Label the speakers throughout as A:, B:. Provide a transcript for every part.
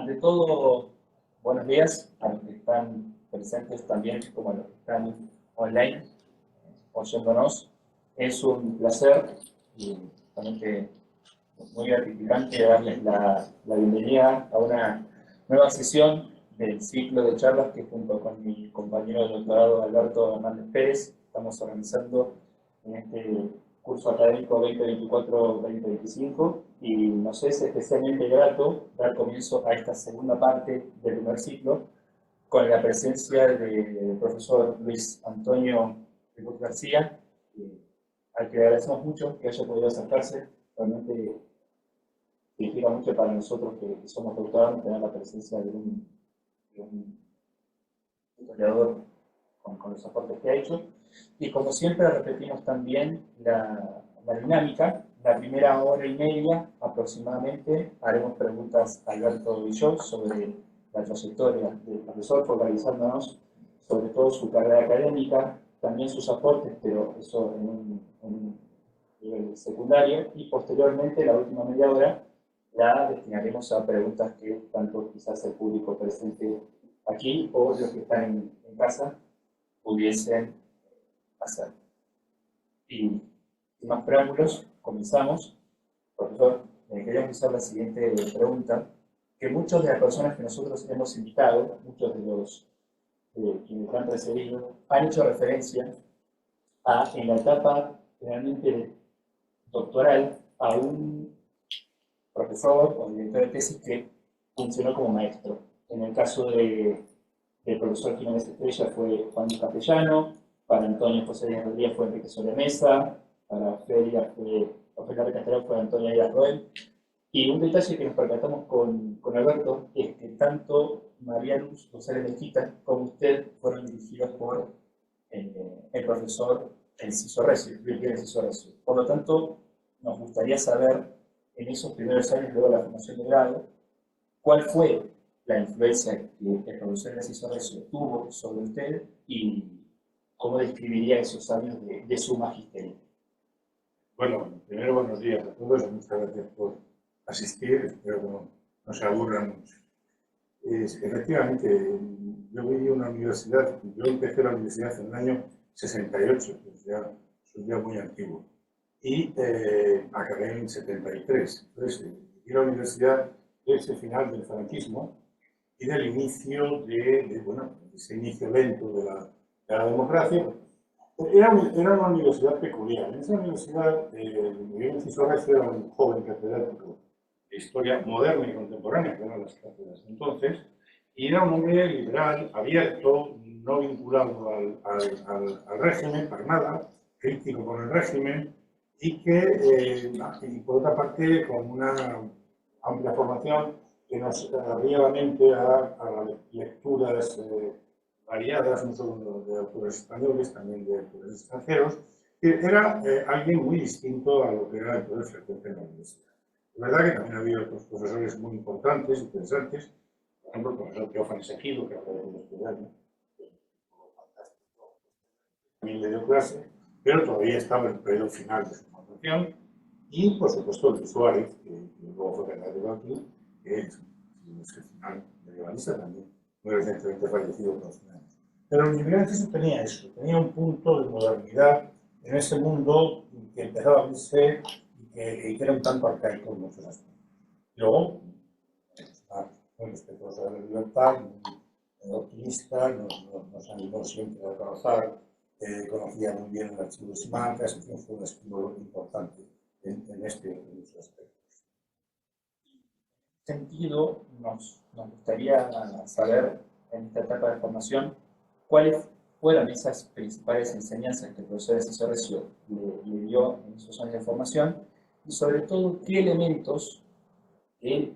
A: Ante todo, buenos días a los que están presentes también, como a los que están online oyéndonos. Es un placer y realmente muy gratificante darles la bienvenida a una nueva sesión del ciclo de charlas que junto con mi compañero de doctorado Alberto Hernández Pérez estamos organizando en este curso académico 2024-2025, y nos es especialmente grato dar comienzo a esta segunda parte del primer ciclo con la presencia del profesor Luis Antonio Ripoll García, al que agradecemos mucho que haya podido acercarse. Realmente significa mucho para nosotros que somos doctorados tener la presencia de un historiador con los aportes que ha hecho. Y como siempre repetimos también la dinámica. La primera hora y media aproximadamente haremos preguntas a Alberto y yo sobre la trayectoria del profesor, focalizándonos sobre todo su carrera académica, también sus aportes, pero eso en un nivel secundario, y posteriormente la última media hora la destinaremos a preguntas que tanto quizás el público presente aquí o los que están en casa pudiesen hacer. Y sin más preámbulos, comenzamos. Profesor, queríamos hacer la siguiente pregunta, que muchas de las personas que nosotros hemos invitado, muchos de los quienes han precedido, han hecho referencia a, en la etapa realmente doctoral, a un profesor o director de tesis que funcionó como maestro. En el caso del profesor Jiménez Estrella fue Juan Castellano, para Antonio José Díaz Rodríguez fue Enrique Soler Mesa, para Ofelia Castellano fue Antonia Díaz Roel. Y un detalle que nos percatamos con Alberto es que tanto María Luz González Mejita como usted fueron dirigidos por el profesor Enciso Recio, Virgilio Enciso Recio. Por lo tanto, nos gustaría saber, en esos primeros años luego de la formación de grado, cuál fue la influencia que el profesor Enciso Recio tuvo sobre usted y cómo describiría esos años de su magisterio.
B: Bueno, primero buenos días a todos y muchas gracias por asistir. Espero que no se aburran mucho. Efectivamente, yo viví una universidad, yo empecé la universidad en el año 68, pues ya es un día muy antiguo, y acabé en 73. Entonces, viví la universidad desde el final del franquismo y del inicio de ese inicio lento de la democracia. Era una universidad peculiar. En esa universidad, Miguel Enciso Recio era un joven catedrático de historia moderna y contemporánea, que eran las cátedras de entonces, y era un hombre liberal, abierto, no vinculado al régimen, para nada, crítico con el régimen, y que, y por otra parte, con una amplia formación que nos abría la mente a lecturas variadas, no solo de autores españoles, también de autores extranjeros, que era alguien muy distinto a lo que era el poder frecuente en la universidad. Es verdad que también había otros profesores muy importantes, interesantes, por ejemplo, el profesor Teófanes Ejido, que habla de universidad, ¿no? También le dio clase, pero todavía estaba en el periodo final de su formación, y por supuesto Luis Suárez, que luego fue catedrático aquí, que es el final medievalista también, muy recientemente fallecido por los años. Pero Miguel Enciso tenía eso, tenía un punto de modernidad en ese mundo que empezaba a verse y que era un tanto arcaico en muchos aspectos. Luego, muy respetuoso de la libertad, muy optimista, nos animó siempre a trabajar, conocía muy bien el archivo de Simancas, en fin, fue un estímulo importante en este y en muchos aspectos.
A: En ese sentido, nos gustaría saber, en esta etapa de formación, cuáles fueron esas principales enseñanzas que el profesor Enciso Recio le dio en esos años de formación, y sobre todo qué elementos del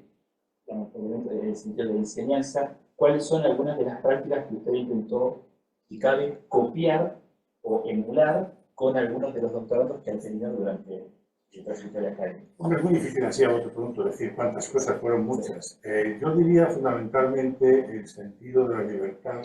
A: sentido de enseñanza, cuáles son algunas de las prácticas que usted intentó, si cabe, copiar o emular con algunos de los doctorados que han tenido durante el trayectoria académica.
B: Hombre, es muy difícil así a otro punto decir cuántas cosas, fueron muchas. Yo diría fundamentalmente el sentido de la libertad.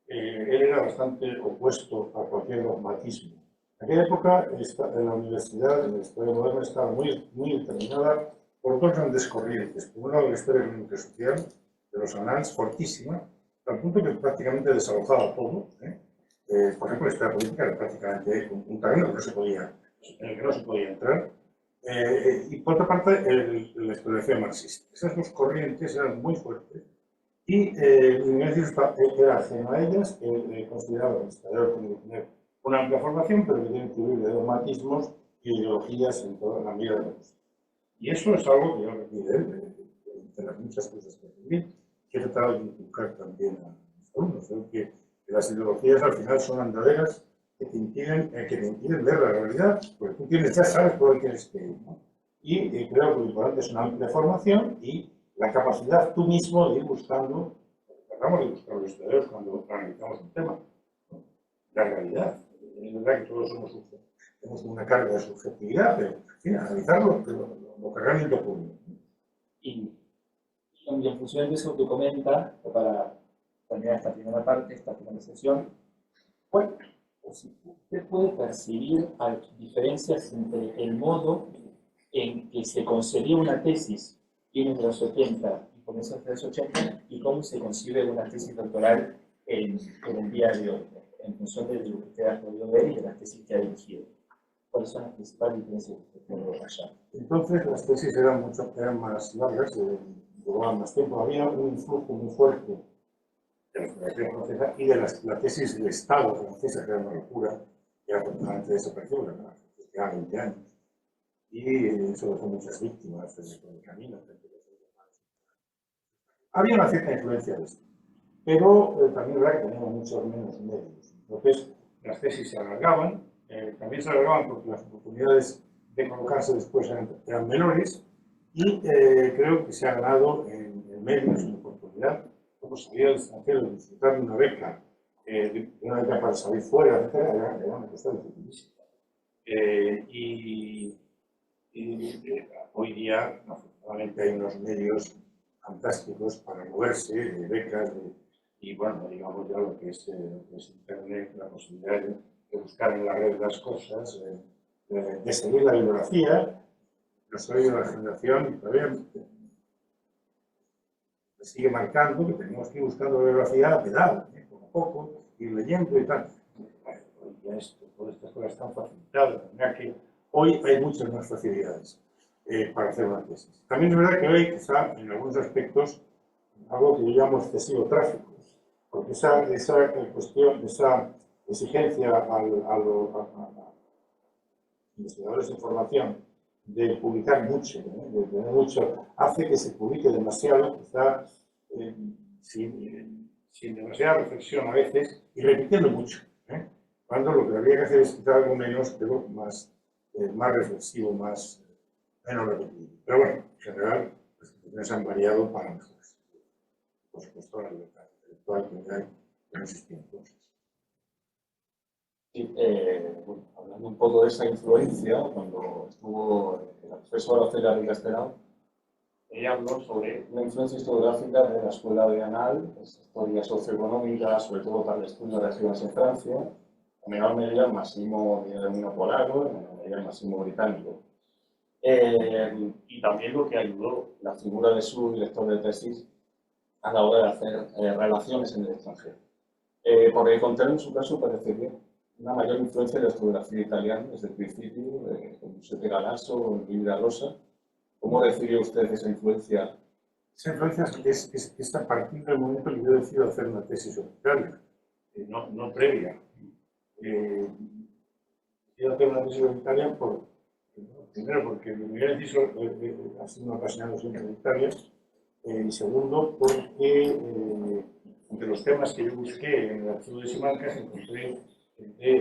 B: Él era bastante opuesto a cualquier dogmatismo. En aquella época, en la universidad, en la historia moderna, estaba muy determinada por dos grandes corrientes. Por un lado, la historia económica y social, los anales fortísima, al punto que prácticamente desalojaba todo. Por ejemplo, la historia política era prácticamente un terreno en el que no se podía entrar. Y por otra parte, la historiografía marxista. Esas dos corrientes eran muy fuertes y Ignatius era ajeno a ellas, consideraba que el historiador tiene que tener una amplia formación, pero que tiene que incluir dogmatismos y ideologías en toda la medida de la posible. Y eso es algo que yo aprendí de él, de las muchas cosas que aprendí, que he tratado de inculcar también a mis alumnos. Creo que las ideologías al final son andaderas que te impiden ver la realidad, porque tú ya sabes por dónde quieres que ir, ¿no? Y creo que lo importante es una amplia formación y la capacidad tú mismo de ir buscando, tratamos de buscar los historiadores cuando analizamos un tema, ¿no? La realidad. Es verdad que todos tenemos una carga de subjetividad, pero en fin, analizarlo, lo que realmente ocurre.
A: Y en función de eso que comenta, para terminar esta primera parte, esta primera sesión, ¿cuál? Usted puede percibir diferencias entre el modo en que se concebía una tesis en los 80 y comienzos de los 80 y cómo se concibe una tesis doctoral en el día de hoy, en función de lo que usted ha podido ver y de las tesis que ha dirigido. ¿Cuáles son las principales diferencias que usted puede allá?
B: Entonces, las tesis eran más largas, duraban más tiempo. Había un influjo muy fuerte de la Federación Francesa y de la tesis del Estado francesa, que era una locura, que era totalmente desaparecida, que era 20 años. Y eso dejó muchas víctimas por el camino. Había una cierta influencia de esto, pero también es verdad que teníamos muchos menos medios. Entonces, las tesis se alargaban, también se alargaban porque las oportunidades de colocarse después eran menores, y creo que se ha ganado en medios, en oportunidad, como salir al extranjero, disfrutar de una beca para salir fuera, etc., era una cuestión dificilísima. Y hoy día, afortunadamente, hay unos medios fantásticos para moverse, de becas, y bueno, digamos ya lo que es Internet, la posibilidad de buscar en la red las cosas, de seguir la bibliografía. Yo soy de la generación y todavía me sigue marcando que tenemos que ir buscando la bibliografía a pedal, poco a poco, ir leyendo y tal. Bueno, hoy ya todas estas cosas están facilitadas, de manera que hoy hay muchas más facilidades para hacer una tesis. También es verdad que hoy, quizá, en algunos aspectos, algo que yo llamo excesivo tráfico, porque esa cuestión, esa exigencia a los investigadores de información de publicar mucho, de tener mucho, hace que se publique demasiado, quizá sin demasiada reflexión a veces, y repitiendo mucho, cuando lo que habría que hacer es quitar algo menos, pero más reflexivo, menos repetitivo. Pero bueno, en general, las situaciones han variado para mejor. Por supuesto, la libertad intelectual que hay en esos tiempos.
C: Sí, bueno, hablando un poco de esa influencia, cuando estuvo la profesora Celia Ricasterán, ella habló sobre una influencia historiográfica de la escuela de Anal, historia socioeconómica, sobre todo para el estudio de regiones en Francia, en menor medida el Massimo polaco, en menor medida el Massimo británico. Y también lo que ayudó la figura de su director de tesis a la hora de hacer relaciones en el extranjero. Porque Contero en su caso parecería una mayor influencia de la historiografía italiana desde el principio, con Giuseppe Galasso, Livia Rosa. ¿Cómo recibió usted esa influencia?
B: Esa influencia es a partir del momento que yo decido hacer una tesis oficial, no previa. Decido hacer una tesis oficial primero porque mi primer tesis ha sido apasionado siempre en Italia, y segundo porque entre los temas que yo busqué en el archivo de Simancas encontré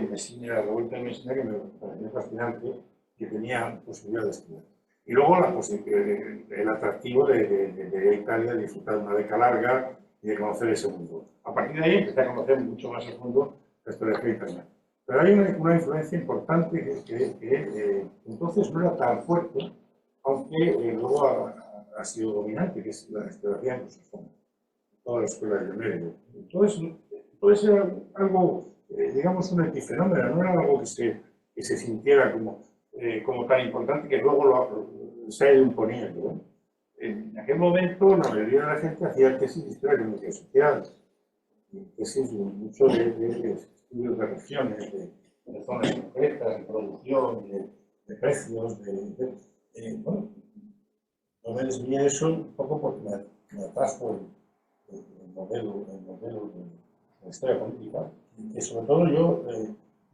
B: Messina, la revuelta de Messina, que me pareció fascinante, que tenía posibilidad de estudiar. Y luego el atractivo de ir a Italia, de disfrutar de una beca larga y de conocer ese mundo. A partir de ahí empecé a conocer mucho más a fondo la historia italiana. Pero hay una influencia importante que entonces no era tan fuerte, aunque luego ha sido dominante, que es la historiografía anglosajona, toda la escuela de medio. Entonces era algo, digamos, un epifenómeno, no era algo que se sintiera como tan importante que luego se ha ido imponiendo, ¿no? En aquel momento la mayoría de la gente hacía tesis de historia económica y social, tesis mucho de estudios de regiones, de zonas concretas, de producción, de precios, bueno, no me desvié de eso un poco porque me atrajo el modelo de la historia política, y que sobre todo yo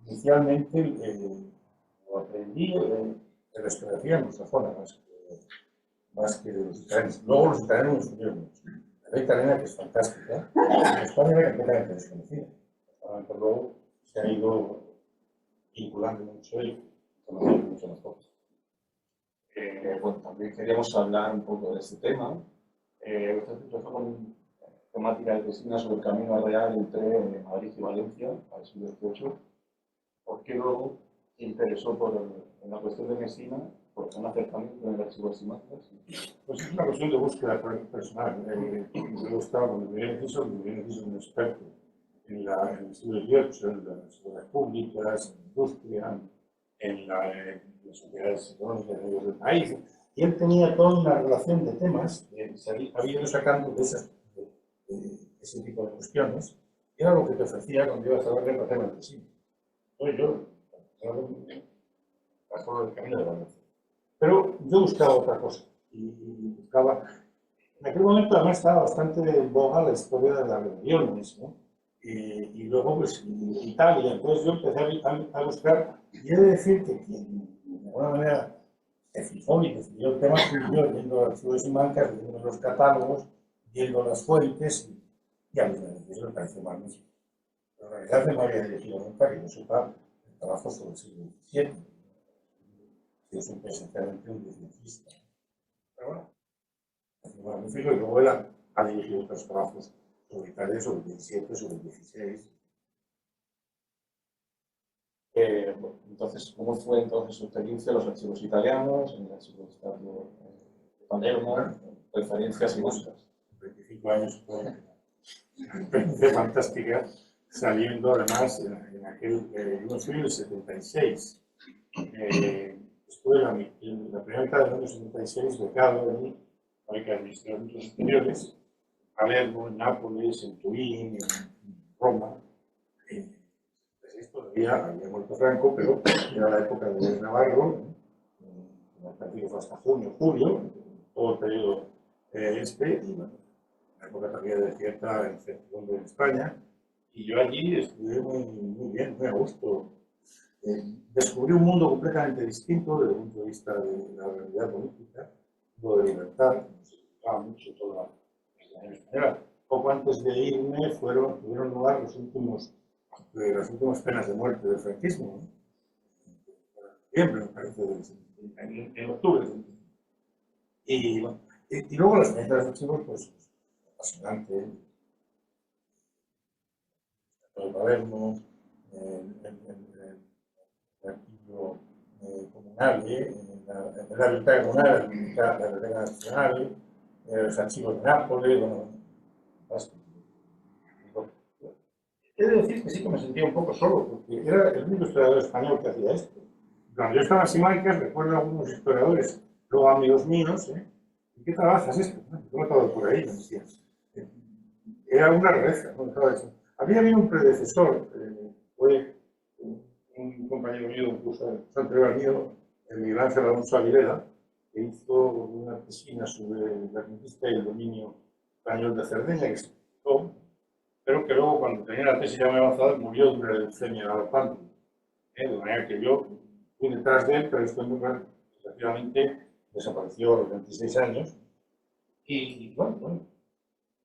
B: inicialmente lo aprendí de la historiografía anglosajona más que de los italianos. Luego los italianos me estudiaron mucho. La ley italiana, que es fantástica, en España era completamente desconocida. Luego se ha ido vinculando mucho y conociendo mucho más cosas.
C: Bueno, también queríamos hablar un poco de este tema. Usted empezó con temática de tesina sobre el camino real entre Madrid y Valencia, al siglo XVIII. ¿Por qué luego se interesó en la cuestión de Mesina, por un acercamiento con el archivo de Simancas?
B: Pues es una cuestión de búsqueda personal. Me gustaba cuando vivía en un experto en el siglo XVIII, en las ciudades públicas, en la industria, en las sociedades económicas del país. Y él tenía toda una relación de temas que se había ido sacando de ese tipo de cuestiones. Y era lo que te ofrecía cuando ibas a ver el tema de sí. Entonces yo, pasó el camino de Valencia. Pero yo buscaba otra cosa. Y buscaba. En aquel momento además estaba bastante en boga la historia de las rebeliones, ¿no? Y luego, pues, Italia. Entonces yo empecé a buscar. Y he de decir que quien, de alguna manera, se fijó y decidió el tema fui yo, viendo archivos y marcas, viendo los catálogos, viendo las fuentes, y a mí eso me pareció magnífico. Pero en realidad no había dirigido nunca, que yo sepa, el trabajo sobre el siglo XVII. Yo soy esencialmente un dieciochista. Pero bueno, es magnífico, y luego él ha dirigido otros trabajos sobre Italia, sobre el 17, sobre el 16.
C: Entonces, ¿cómo fue entonces su experiencia en los archivos italianos, en el archivo de Estado de Palermo, referencias y marcas?
B: 25 años fue una experiencia fantástica, saliendo además en aquel, yo fui en el 76. Estuve en la primera mitad del año 76 becado en la beca de Administración Superiores, Palermo, en Nápoles, en Turín, en Roma. Todavía había muerto Franco, pero era la época de Luis Navarro, el partido fue hasta junio, julio, todo el periodo y bueno, la época también de cierta incertidumbre en España, y yo allí estuve muy bien, muy a gusto. Descubrí un mundo completamente distinto desde el punto de vista de la realidad política, lo de libertad, que nos explicaba mucho toda la ciudadanía española. Poco antes de irme tuvieron lugar las últimas penas de muerte del franquismo, ¿no? En noviembre, me parece, en octubre. Y luego las ventas de archivos, pues, apasionante. El Palermo, el archivo comunal, la biblioteca comunal, la biblioteca nacional, los archivos de Nápoles, bueno, he de decir que sí que me sentía un poco solo, porque era el único historiador español que hacía esto. Cuando yo estaba en Simancas, recuerdo a algunos historiadores, luego amigos míos, ¿en qué trabajas esto? Yo me acabo por ahí, me decían. Era una rareza, ¿no? Había habido un predecesor, fue un compañero mío, incluso anterior al mío, el Miguel Ángel Alonso Aguilera, que hizo una tesina sobre la conquista y el dominio español de Cerdeña, que se publicó, pero que luego, cuando tenía la tesis ya muy avanzada, murió de una leucemia galopante. De manera que yo fui detrás de él, pero este hombre desgraciadamente desapareció a los 26 años. Y bueno,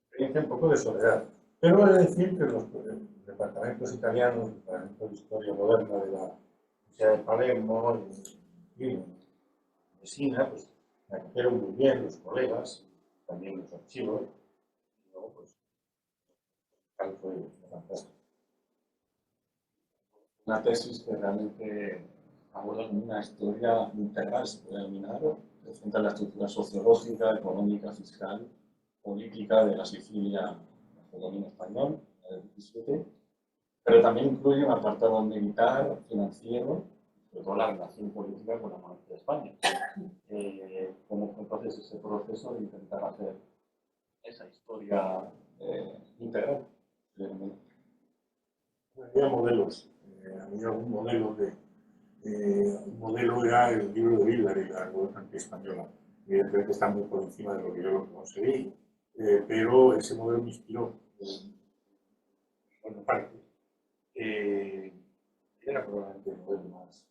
B: experiencia un poco de soledad. Pero he de decir que los departamentos italianos, el Departamento de Historia Moderna de la Universidad de Palermo y Messina, pues me acogieron muy bien los colegas, también los archivos, y luego pues tal fue fantástico.
C: Una tesis que realmente aborda una historia integral, se puede denominar, presenta la estructura sociológica, económica, fiscal, política de la Sicilia bajo dominio español, del 17, pero también incluye un apartado militar, financiero, sobre todo la relación política con la monarquía de España. Como entonces es ese proceso de intentar hacer esa historia integral.
B: Había modelos, había un modelo un modelo era el libro de Villar y la Revolución Antiespañola. Evidentemente está muy por encima de lo que yo lo conseguí, pero ese modelo me inspiró en buena parte. Era probablemente el modelo más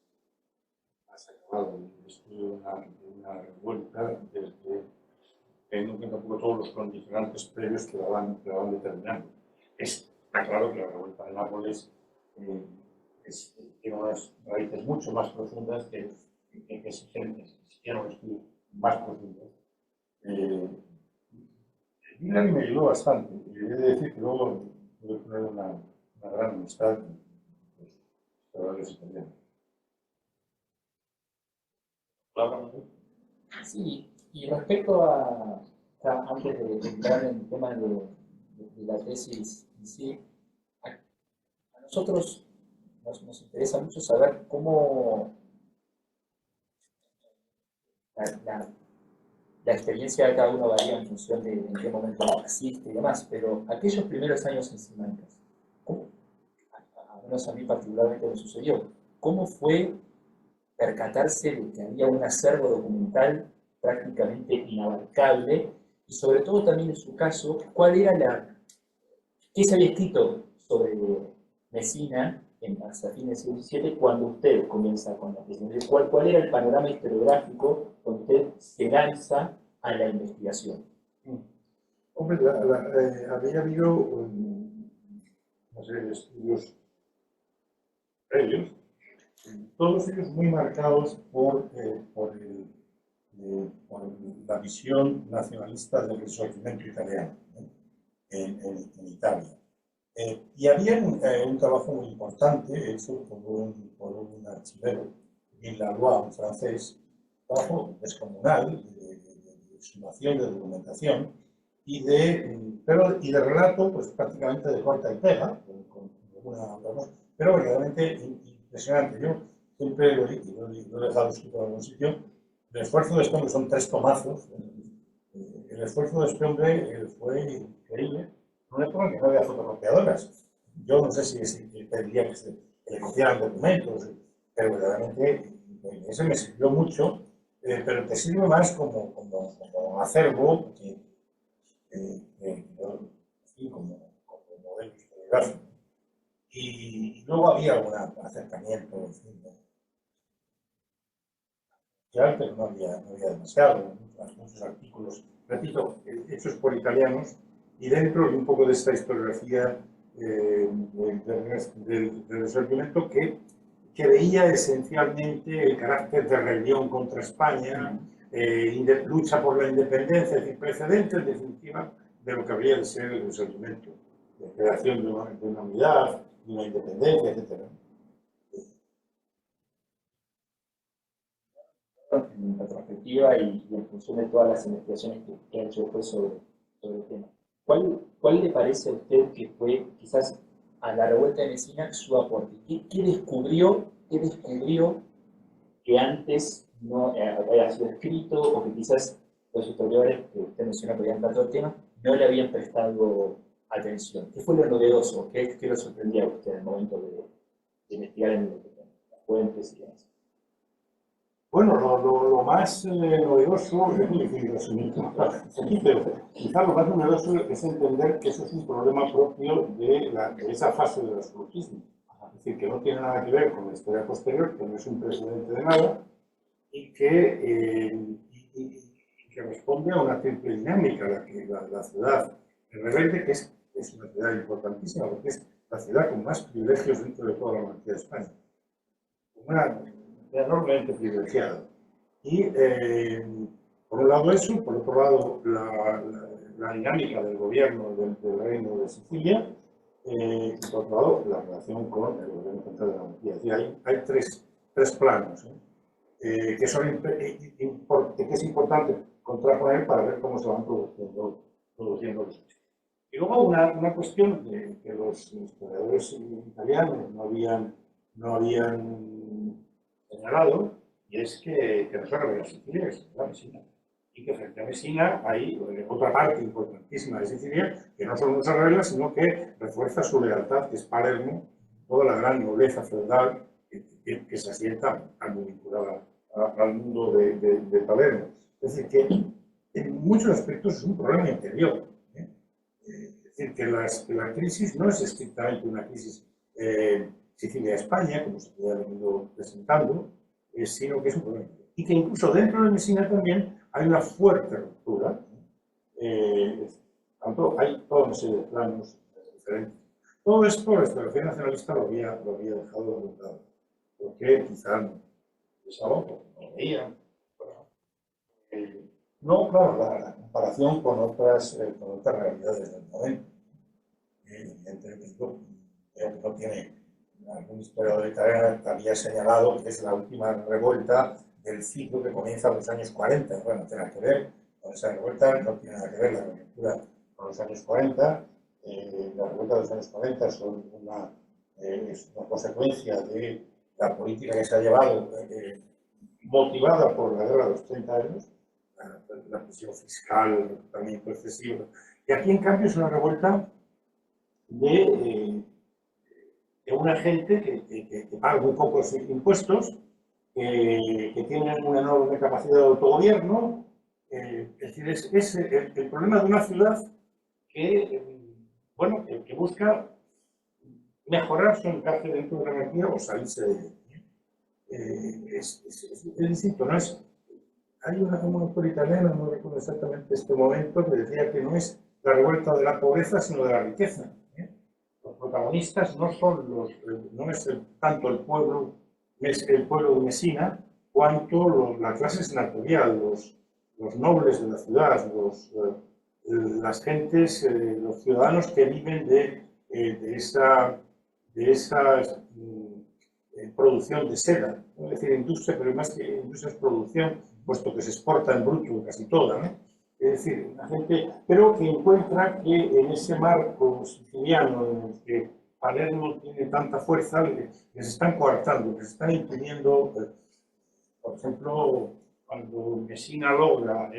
B: acabado, el estudio de una revuelta desde teniendo en cuenta un poco todos los condicionantes previos que la van determinando. Está claro que la revuelta de Nápoles tiene unas raíces mucho más profundas que exigentes, exigieron un estudio más profundo. Hillary me ayudó bastante, y he de decir que luego pude tener una gran amistad con los historiadores italianos.
A: Sí, y respecto antes de entrar en el tema de la tesis en sí, a nosotros nos interesa mucho saber cómo la experiencia de cada uno varía en función de en qué momento existe y demás, pero aquellos primeros años en Simancas, a menos a mí particularmente me sucedió, ¿cómo fue percatarse de que había un acervo documental prácticamente inabarcable? Y sobre todo también en su caso, ¿qué se había escrito sobre Mesina hasta fines del siglo XVII cuando usted comienza con la tesis? ¿Cuál era el panorama historiográfico cuando usted se lanza a la investigación?
B: Hombre, había habido, no sé, estudios previos, todos ellos muy marcados por la visión nacionalista del Risorgimento italiano, ¿no? en Italia. Y había un trabajo muy importante hecho por un archivero, Gilles Lalois, un francés, un trabajo descomunal de exhumación, de documentación y de relato, pues prácticamente de corta y pega, pero verdaderamente impresionante. Yo siempre lo he dejado escrito en algún sitio. El esfuerzo de este hombre son 3 tomazos. El esfuerzo de este hombre fue increíble. En una época en que no había fotocopiadoras. Yo no sé si pediría que le copiaran documentos, pero verdaderamente ese me sirvió mucho, pero te sirve más como acervo como modelo historiográfico. Y luego había algún acercamiento, en fin, pero no había demasiado, muchos artículos, repito, hechos por italianos, y dentro de un poco de esta historiografía del Risorgimento que veía esencialmente el carácter de rebelión contra España, lucha por la independencia, es decir, precedente en definitiva de lo que habría de ser el Risorgimento, de creación de una unidad, de una independencia, etc.
A: En retrospectiva y en función de todas las investigaciones que ha hecho después sobre el tema, ¿cuál le parece a usted que fue quizás a la revuelta de Mesina su aporte? ¿Qué descubrió que antes no había sido escrito o que quizás los historiadores que usted menciona que habían tratado el tema no le habían prestado atención? ¿Qué fue lo novedoso? ¿Qué lo sorprendía a usted en el momento de investigar en las fuentes y demás?
B: Bueno, lo más novedoso, es muy difícil resumirlo aquí, pero quizá lo más novedoso es entender que eso es un problema propio de esa fase del absolutismo. Es decir, que no tiene nada que ver con la historia posterior, que no es un precedente de nada, y que responde a una simple dinámica, la ciudad rebelde, que es una ciudad importantísima, porque es la ciudad con más privilegios dentro de toda la monarquía de España. Enormemente privilegiado. Y por un lado eso, por otro lado la dinámica del gobierno del Reino de Sicilia, y por otro lado la relación con el gobierno central de la monarquía. Es decir, hay tres planos que es importante contraponer para ver cómo se van produciendo los hechos. Y luego una cuestión que los historiadores italianos no habían señalado, y es que no solo la Sicilia, es la Mesina. y que frente a Messina hay otra parte importantísima de Sicilia que no solo no se revela, sino que refuerza su lealtad, que es Palermo, toda la gran nobleza feudal que se asienta tan muy vinculada al mundo de Palermo. Es decir, que en muchos aspectos es un problema interior. Es decir, que la crisis no es estrictamente una crisis Sicilia-España, como se ha venido presentando, sino que es un problema interior. Y que incluso dentro de Messina también hay una fuerte ruptura. Tanto hay toda una serie de planos diferentes. Todo esto la historiografía nacionalista lo había dejado de lado, porque quizá no pensaba, porque no veía. No, claro, la comparación con otras realidades del momento. Evidentemente, creo que no tiene, algún historiador italiano había señalado que es la última revuelta del ciclo que comienza en los años 40. Bueno, no tiene nada que ver con esa revuelta, no tiene nada que ver la revuelta con los años 40. La revuelta de los años 40 es una consecuencia de la política que se ha llevado, motivada por la guerra de los 30 años, la presión fiscal, el reclutamiento excesivo. Y aquí, en cambio, es una revuelta de una gente que paga muy pocos impuestos, que tienen una enorme capacidad de autogobierno. Es decir, es el problema de una ciudad que, bueno, que busca mejorar su encaje dentro de la monarquía o salirse de ella. Es distinto, ¿no? Hay un autor italiano, no recuerdo exactamente este momento, que decía que no es la revuelta de la pobreza, sino de la riqueza. Los protagonistas no es tanto el pueblo de Messina, cuanto la clase senatorial, los nobles de la ciudad, las gentes, los ciudadanos que viven de esa producción de seda, ¿no? Es decir, industria, pero más que industria es producción, puesto que se exporta en bruto casi toda, ¿no? Es decir, la gente, pero que encuentra que en ese marco siciliano en el que Palermo tiene tanta fuerza, les están coartando, les están impidiendo, por ejemplo, cuando Messina logra,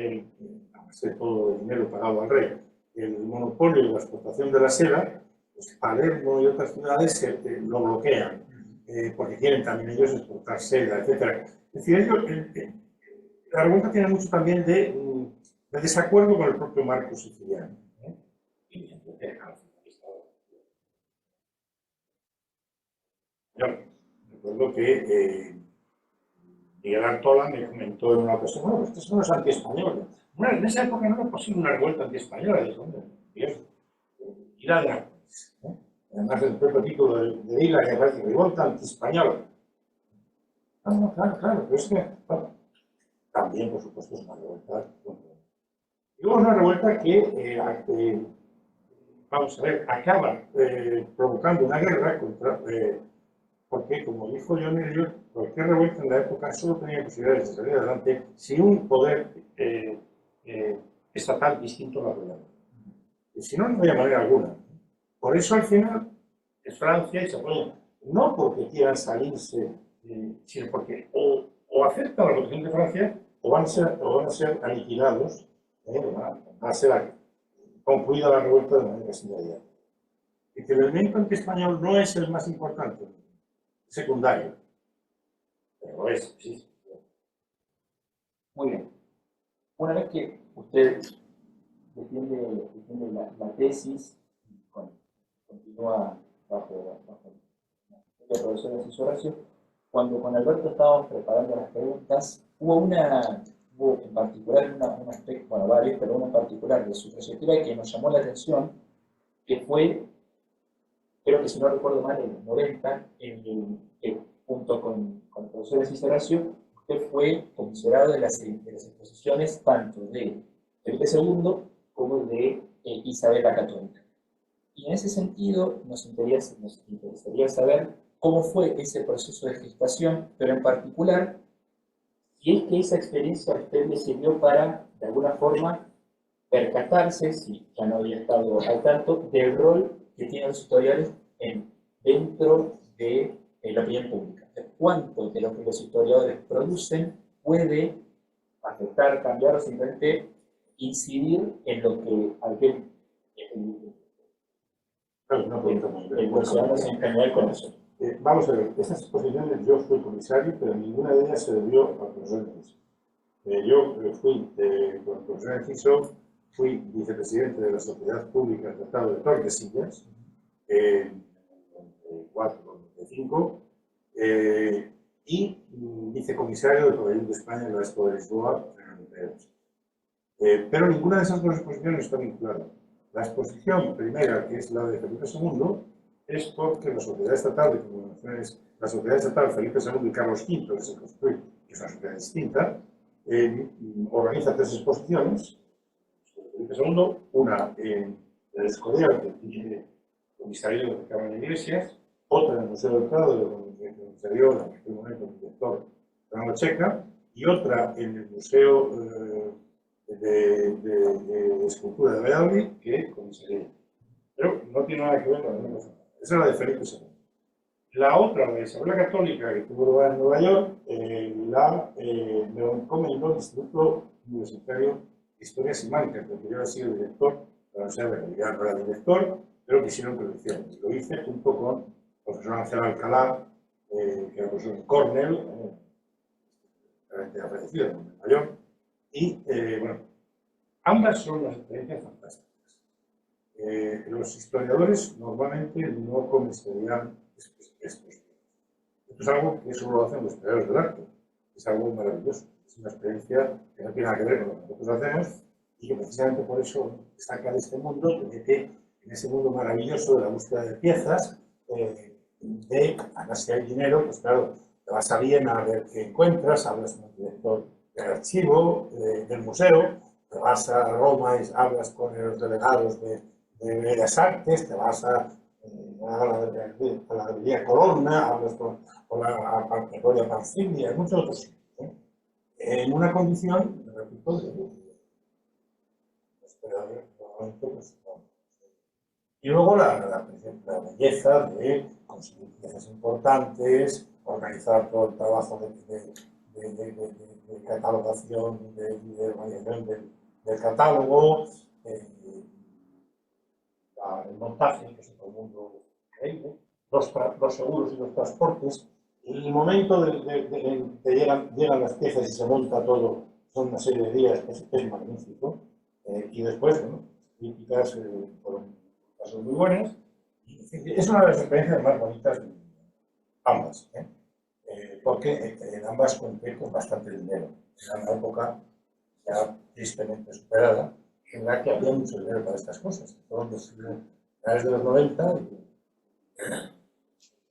B: a base de todo el dinero pagado al rey, el monopolio de la exportación de la seda, pues Palermo y otras ciudades lo bloquean, porque quieren también ellos exportar seda, etc. Es decir, la revuelta tiene mucho también de desacuerdo con el propio marco siciliano. Yo recuerdo que Miguel Artola me comentó en una ocasión, bueno, esto son los antiespañoles. Bueno, en esa época no era posible una revuelta antiespañola. Dijo, hombre, Dios, irá de antes. Además, el propio título de Vila, que parece revuelta antiespañola. No, claro, pero es que, bueno, también, por supuesto, es una revuelta. Y luego una revuelta que vamos a ver, acaba provocando una guerra contra, porque, como dijo John Eliot, cualquier revuelta en la época solo tenía posibilidades de salir adelante si un poder estatal distinto la apoyaba. Y si no, no había manera alguna. Por eso, al final, es Francia y se apoya, no porque quieran salirse, sino porque o aceptan la protección de Francia o van a ser aniquilados, va a ser concluida la revuelta de manera inmediata. Y que el elemento antiespañol no es el más importante, es secundario, pero es, sí.
A: Muy bien. Una vez que usted defiende la tesis, continúa bajo la profesora Narciso Horacio, cuando con Alberto estábamos preparando las preguntas, hubo en particular un aspecto, bueno, varios, pero uno en particular de su trayectoria que nos llamó la atención, que fue, creo que si no recuerdo mal, en el 90, que junto con el profesor Narciso Horacio, usted fue comisionado de las exposiciones tanto de Felipe II como de Isabel la Católica. Y en ese sentido nos interesaría saber cómo fue ese proceso de gestación, pero en particular, si es que esa experiencia a usted le sirvió para, de alguna forma, percatarse, si ya no había estado al tanto, del rol que tienen los historiadores dentro de la opinión pública. ¿Cuánto de lo que los historiadores producen puede afectar, cambiar o simplemente incidir en lo que alguien, el ciudadano se empeñó con eso.
B: Vamos a ver, estas exposiciones yo fui comisario, pero ninguna de ellas se debió al profesor Enciso. Yo fui, con el profesor Enciso, fui vicepresidente de la Sociedad Pública del Tratado de Tordesillas, en 94-95, y vicecomisario del Pabellón de España en la Expo de Lisboa en el 98. Pero ninguna de esas dos exposiciones está vinculada. La exposición primera, que es la de Felipe II, es porque la Sociedad Estatal de Comunicaciones, la Sociedad Estatal Felipe II y Carlos V, que se construye, que es una sociedad distinta, organiza tres exposiciones. Felipe II, una en el Escorial, que tiene comisario de Cámara de Iglesias, otra en el Museo del Prado, donde comisarió en aquel momento el director Fernando Checa, y otra en el Museo de Escultura de Valladolid, que comisarió. Pero no tiene nada que ver con la misma cosa. Esa es la de Felipe II. La otra, la de Isabel la Católica, que tuvo lugar en Nueva York, la encomendó el Instituto Universitario de Historia Simánica, que yo había sido director, la Universidad de Valladolid. No era director, pero quisieron que lo hiciera. Y lo hice junto con el profesor Ángel Alcalá, que era profesor de Cornell, ha fallecido en Nueva York. Y, bueno, ambas son unas experiencias fantásticas. Los historiadores normalmente no comisarían estos. Esto es algo que solo lo hacen los historiadores del arte. Es algo maravilloso. Es una experiencia que no tiene nada que ver con lo que nosotros hacemos y que precisamente por eso saca de este mundo, te mete en ese mundo maravilloso de la búsqueda de piezas, además si hay dinero, pues claro, te vas a Viena a ver qué encuentras, hablas con el director del archivo, del museo, te vas a Roma y hablas con los delegados de Bellas Artes, te vas a la Galería Colonna, hablas con la Gloria Pancini, hay muchos otros sitios, en una condición, repito, y luego la belleza de conseguir piezas importantes, organizar todo el trabajo de catalogación, de organización del catálogo, el montaje, que es otro mundo increíble, los seguros y los transportes. El momento en que llegan las piezas y se monta todo, son una serie de días que es magnífico. Y después, bueno, críticas fueron casos muy buenas. Es una de las experiencias más bonitas, ambas, porque en ambas conté con bastante dinero. Era una época ya tristemente superada, en la que había mucho dinero para estas cosas. Fueron los finales de los 90 y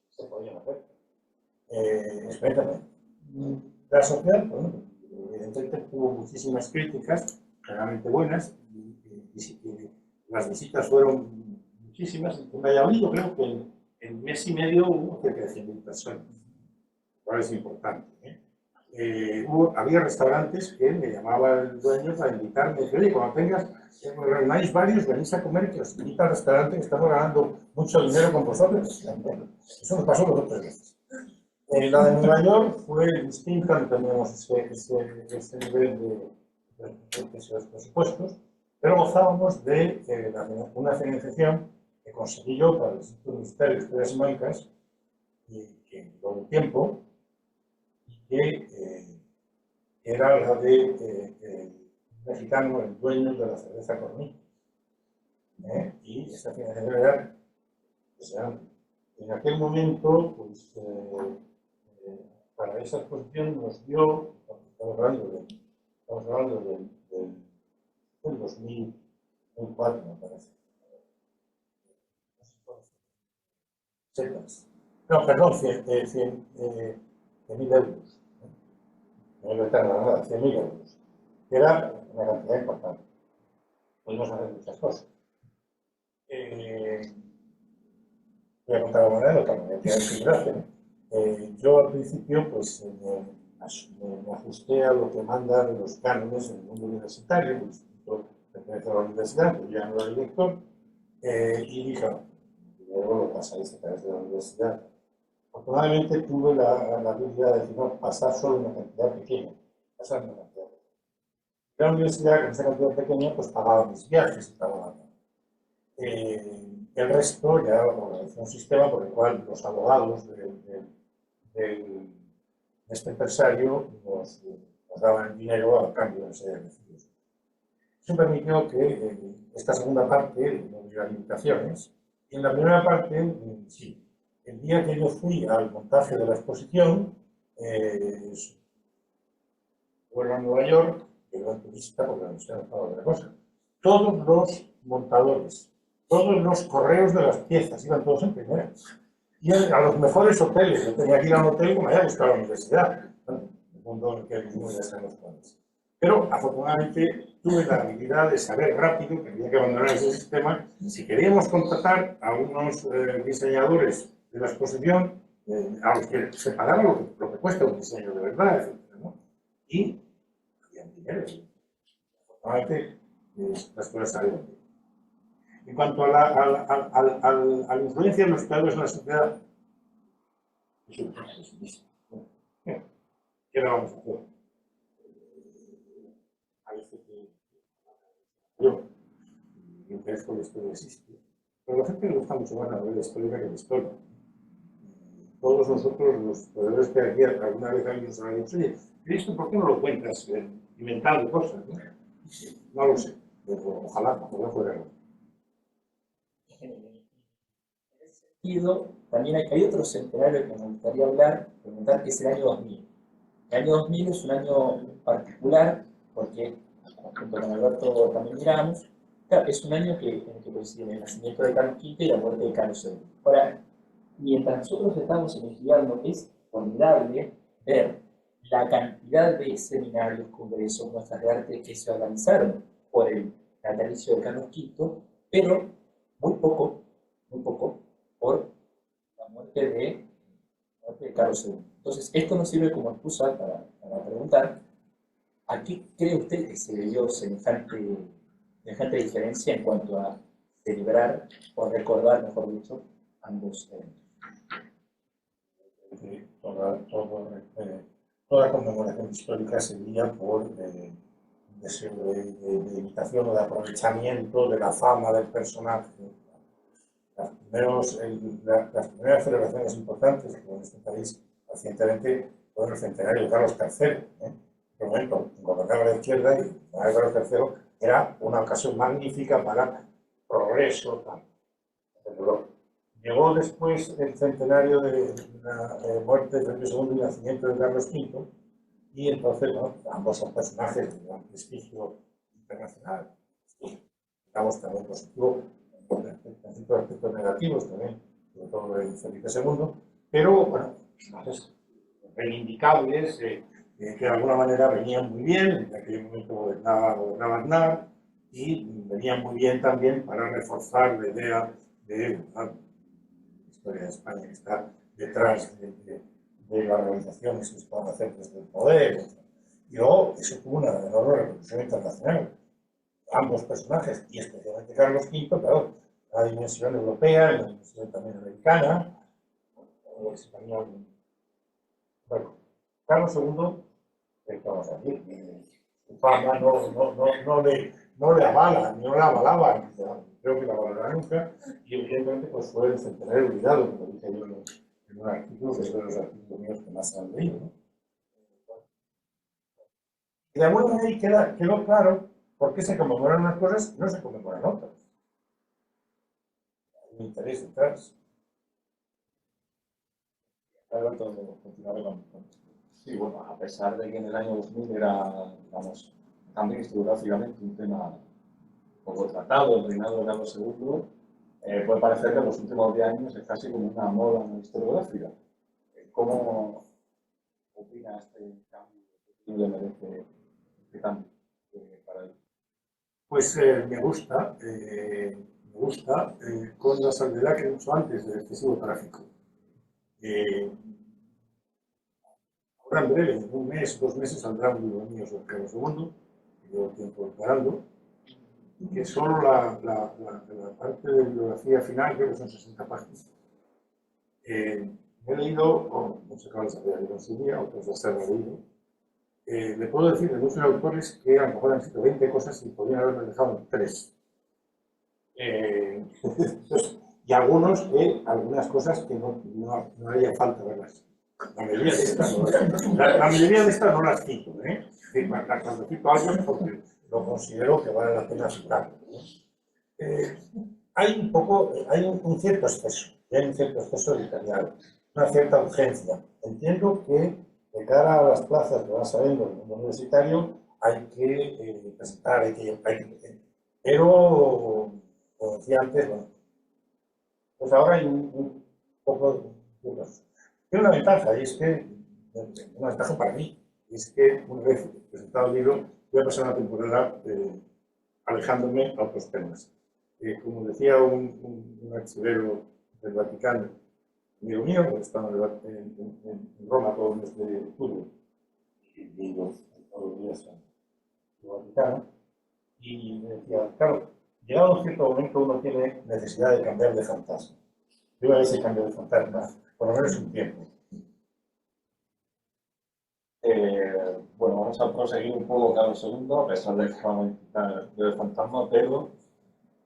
B: se podían hacer. Espérame. La sociedad, bueno, evidentemente tuvo muchísimas críticas, realmente buenas, y las visitas fueron muchísimas. En Valladolid yo creo que en mes y medio hubo cerca de 100.000 personas, lo cual es importante. Había restaurantes que me llamaba el dueño para invitarme, decía, oye, cuando tengas, reunáis varios, venís a comer, que os invita al restaurante, que estamos ganando mucho dinero con vosotros. Eso nos pasó dos o tres veces. La de Nueva York fue distinta, no teníamos ese nivel de esos presupuestos, pero gozábamos de una financiación que conseguí yo para el Instituto Universitario de Historias Simánicas, que duró un tiempo, que era la de mexicano, el dueño de la cerveza Corní. Y esa financiación era, en aquel momento, pues, para esa exposición nos dio, estamos hablando del 2004, me parece. No, perdón, 100.000 euros. No me meter nada, 100.000 euros. Que era una cantidad importante. Podemos hacer muchas cosas. Voy a contar alguna anécdota, me voy a tirar sin gracia. Yo al principio pues, me ajusté a lo que mandan los cánones en el mundo universitario, el instituto pertenece a la universidad, yo ya no era director, y dije, luego lo pasáis a través de la universidad. Afortunadamente tuve la habilidad de decir, no, pasar solo una cantidad pequeña, pasar una cantidad pequeña. La universidad, con esa cantidad pequeña, pues pagaba mis viajes y pagaba. El resto ya organizó un sistema por el cual los abogados de este empresario nos daban dinero a cambio de ser elegidos. Eso permitió que esta segunda parte no hubiera limitaciones. Y en la primera parte, sí. El día que yo fui al montaje de la exposición, fueron a Nueva York, que era turista porque la universidad no estaba otra cosa. Todos los montadores, todos los correos de las piezas, iban todos en primera. Y a los mejores hoteles. Yo tenía que ir a un hotel como haya buscado la universidad. ¿No? El mundo en el que vivimos ya sabemos cuáles. Pero afortunadamente tuve la habilidad de saber rápido que había que abandonar ese sistema. Si queríamos contratar a unos diseñadores de la exposición, a los que se pagaba lo que cuesta un diseño de verdad, etc., ¿no? Y había dinero. Afortunadamente las cosas salieron bien. En cuanto a la influencia de los creadores en la sociedad, ¿qué le vamos a hacer? Parece que yo me intereso que la historia existe, pero a la gente le gusta mucho más la novela histórica que la historia. Todos nosotros, los historiadores que aquí alguna vez alguien nos ha dicho, oye, ¿esto por qué no lo cuentas inventando cosas? ¿No? No lo sé, pero ojalá fuera.
A: En ese sentido, también hay otro centenario que me gustaría comentar, que es el año 2000. El año 2000 es un año particular porque, junto con Alberto también miramos, claro, es un año en el que coincide el nacimiento de Carlos V y la muerte de Carlos II. Ahora, mientras nosotros estamos investigando, es formidable ver la cantidad de seminarios, congresos, muestras de arte que se organizaron por el natalicio de Carlos V, pero muy poco por la muerte de Carlos II. Entonces, esto nos sirve como excusa para preguntar, ¿a qué cree usted que se debió semejante diferencia en cuanto a celebrar o recordar, mejor dicho, ambos eventos?
B: Toda conmemoración histórica se guía por un deseo de imitación o de aprovechamiento de la fama del personaje. Las primeras celebraciones importantes que en este país recientemente fueron el centenario de Carlos III. En aquel momento gobernaba la izquierda y Carlos III era una ocasión magnífica para progreso. Llegó después el centenario de la muerte de Felipe II y el nacimiento de Carlos V, y entonces, ¿no? Ambos son personajes de gran prestigio internacional, digamos también positivo, en ciertos aspectos negativos también, sobre todo de Felipe II, pero bueno, personajes reivindicables que de alguna manera venían muy bien, en aquel momento gobernaba Aznar, y venían muy bien también para reforzar la idea de la historia de España que está detrás de las organizaciones que se pueden hacer desde el poder. Y luego eso tuvo una enorme repercusión internacional. Ambos personajes, y especialmente Carlos V, claro, la dimensión europea, la dimensión también americana, bueno, Carlos II, ¿qué vamos a decir? Su fama no le avala, no la avalaba, creo que la avalará nunca, y evidentemente pues fue el centenario olvidado, como dije yo en un artículo, que es de los artículos míos que más se han leído, ¿no? Y de alguna manera ahí quedó claro por qué se conmemoran unas cosas y no se conmemoran otras. Hay un interés detrás.
A: Alberto, continuaré con.
C: Sí, bueno, a pesar de que en el año 2000 era, digamos, también historiográficamente un tema un poco tratado, el reinado de Carlos II, puede parecer que en los últimos 10 años es casi como una moda historiográfica. ¿Cómo opina este cambio? ¿Qué le merece este cambio para él?
B: Pues me gusta, con la salvedad que he dicho antes del excesivo tráfico. Ahora en breve, en un mes, 2 meses, saldrá un libro mío sobre Carlos II, que llevo tiempo preparando, que solo la parte de bibliografía final, creo que son 60 páginas. He leído, no sé cuáles había leído en su día, otros ya se han leído, le puedo decir de muchos autores que a lo mejor han escrito 20 cosas y podrían haberme dejado 3. Y algunas cosas que no haría falta verlas. La mayoría de estas no las cito, ¿eh? Es decir, cuando cito algo es porque lo considero que vale la pena citarlo, ¿no? Hay un cierto exceso, editorial, una cierta urgencia. Entiendo que de cara a las plazas que van saliendo en el mundo universitario hay que presentar, pero, como decía antes, bueno, pues ahora hay un poco de cosas. Tiene una ventaja, y es que, una ventaja para mí, y es que una vez presentado el libro, voy a pasar una temporada alejándome a otros temas. Como decía un archivero del Vaticano, amigo mío, que está en Roma todo el mes de octubre, y vivo todos los días en el Vaticano, y me decía, claro, llegado a un cierto momento uno tiene necesidad de cambiar de fantasma. Yo a ese cambio de fantasma, por lo menos un tiempo.
C: Bueno, vamos a proseguir un poco Carlos II, a pesar de que vamos a quitar el fantasma, pero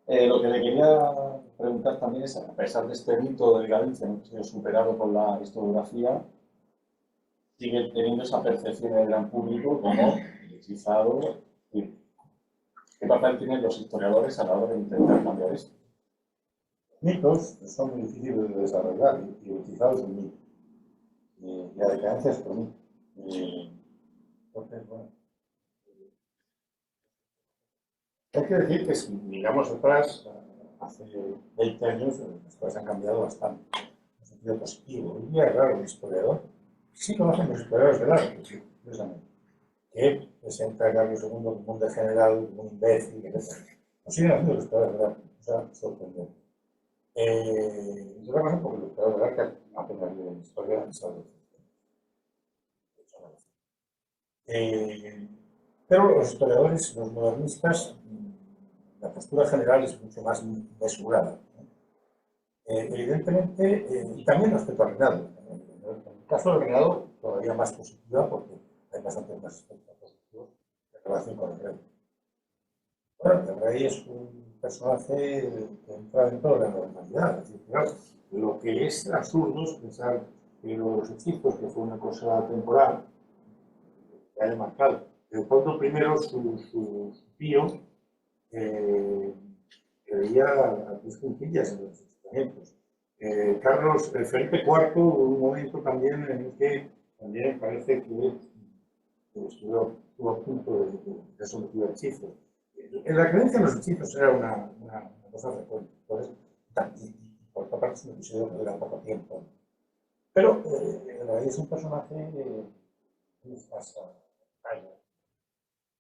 C: lo que le quería preguntar también es, a pesar de este mito de Galicia, no ha sido superado por la historiografía, sigue teniendo esa percepción del gran público como hechizado. ¿Qué papel tienen los historiadores a la hora de intentar cambiar esto?
B: Mitos son muy difíciles de desarrollar y utilizados en mí. Y la decadencia es por mí. Entonces, bueno. Hay que decir que si miramos atrás, hace 20 años las cosas han cambiado bastante, en sentido positivo. Hoy día, claro, el historiador, sí conocen los historiadores del arte, sí, precisamente, que presenta a Carlos II como un degenerado, como un imbécil, etc. No siguen haciendo los historiadores del arte, o sea, sorprendente. Y otra cosa porque los historiadores del arte apenas viven historia y saben. Pero los historiadores, los modernistas, la postura general es mucho más mesurada. Evidentemente, y también respecto al reinado. En el caso del reinado, todavía más positiva porque hay bastantes más aspectos positivos en relación con el rey. Bueno, el rey es un personaje que entra dentro de la normalidad. Es decir, claro, lo que es absurdo es pensar que los hechizos, que fue una cosa temporal, que haya marcado. Leopoldo I, su tío, que veía a tres puntillas en los instrumentos. Felipe IV hubo un momento también en el que también parece que estuvo a punto de sometido a hechizos. La creencia en los hechizos era una cosa frecuente. Entonces, por otra parte, es un episodio que dura poco tiempo. Pero en realidad es un personaje muy escasa.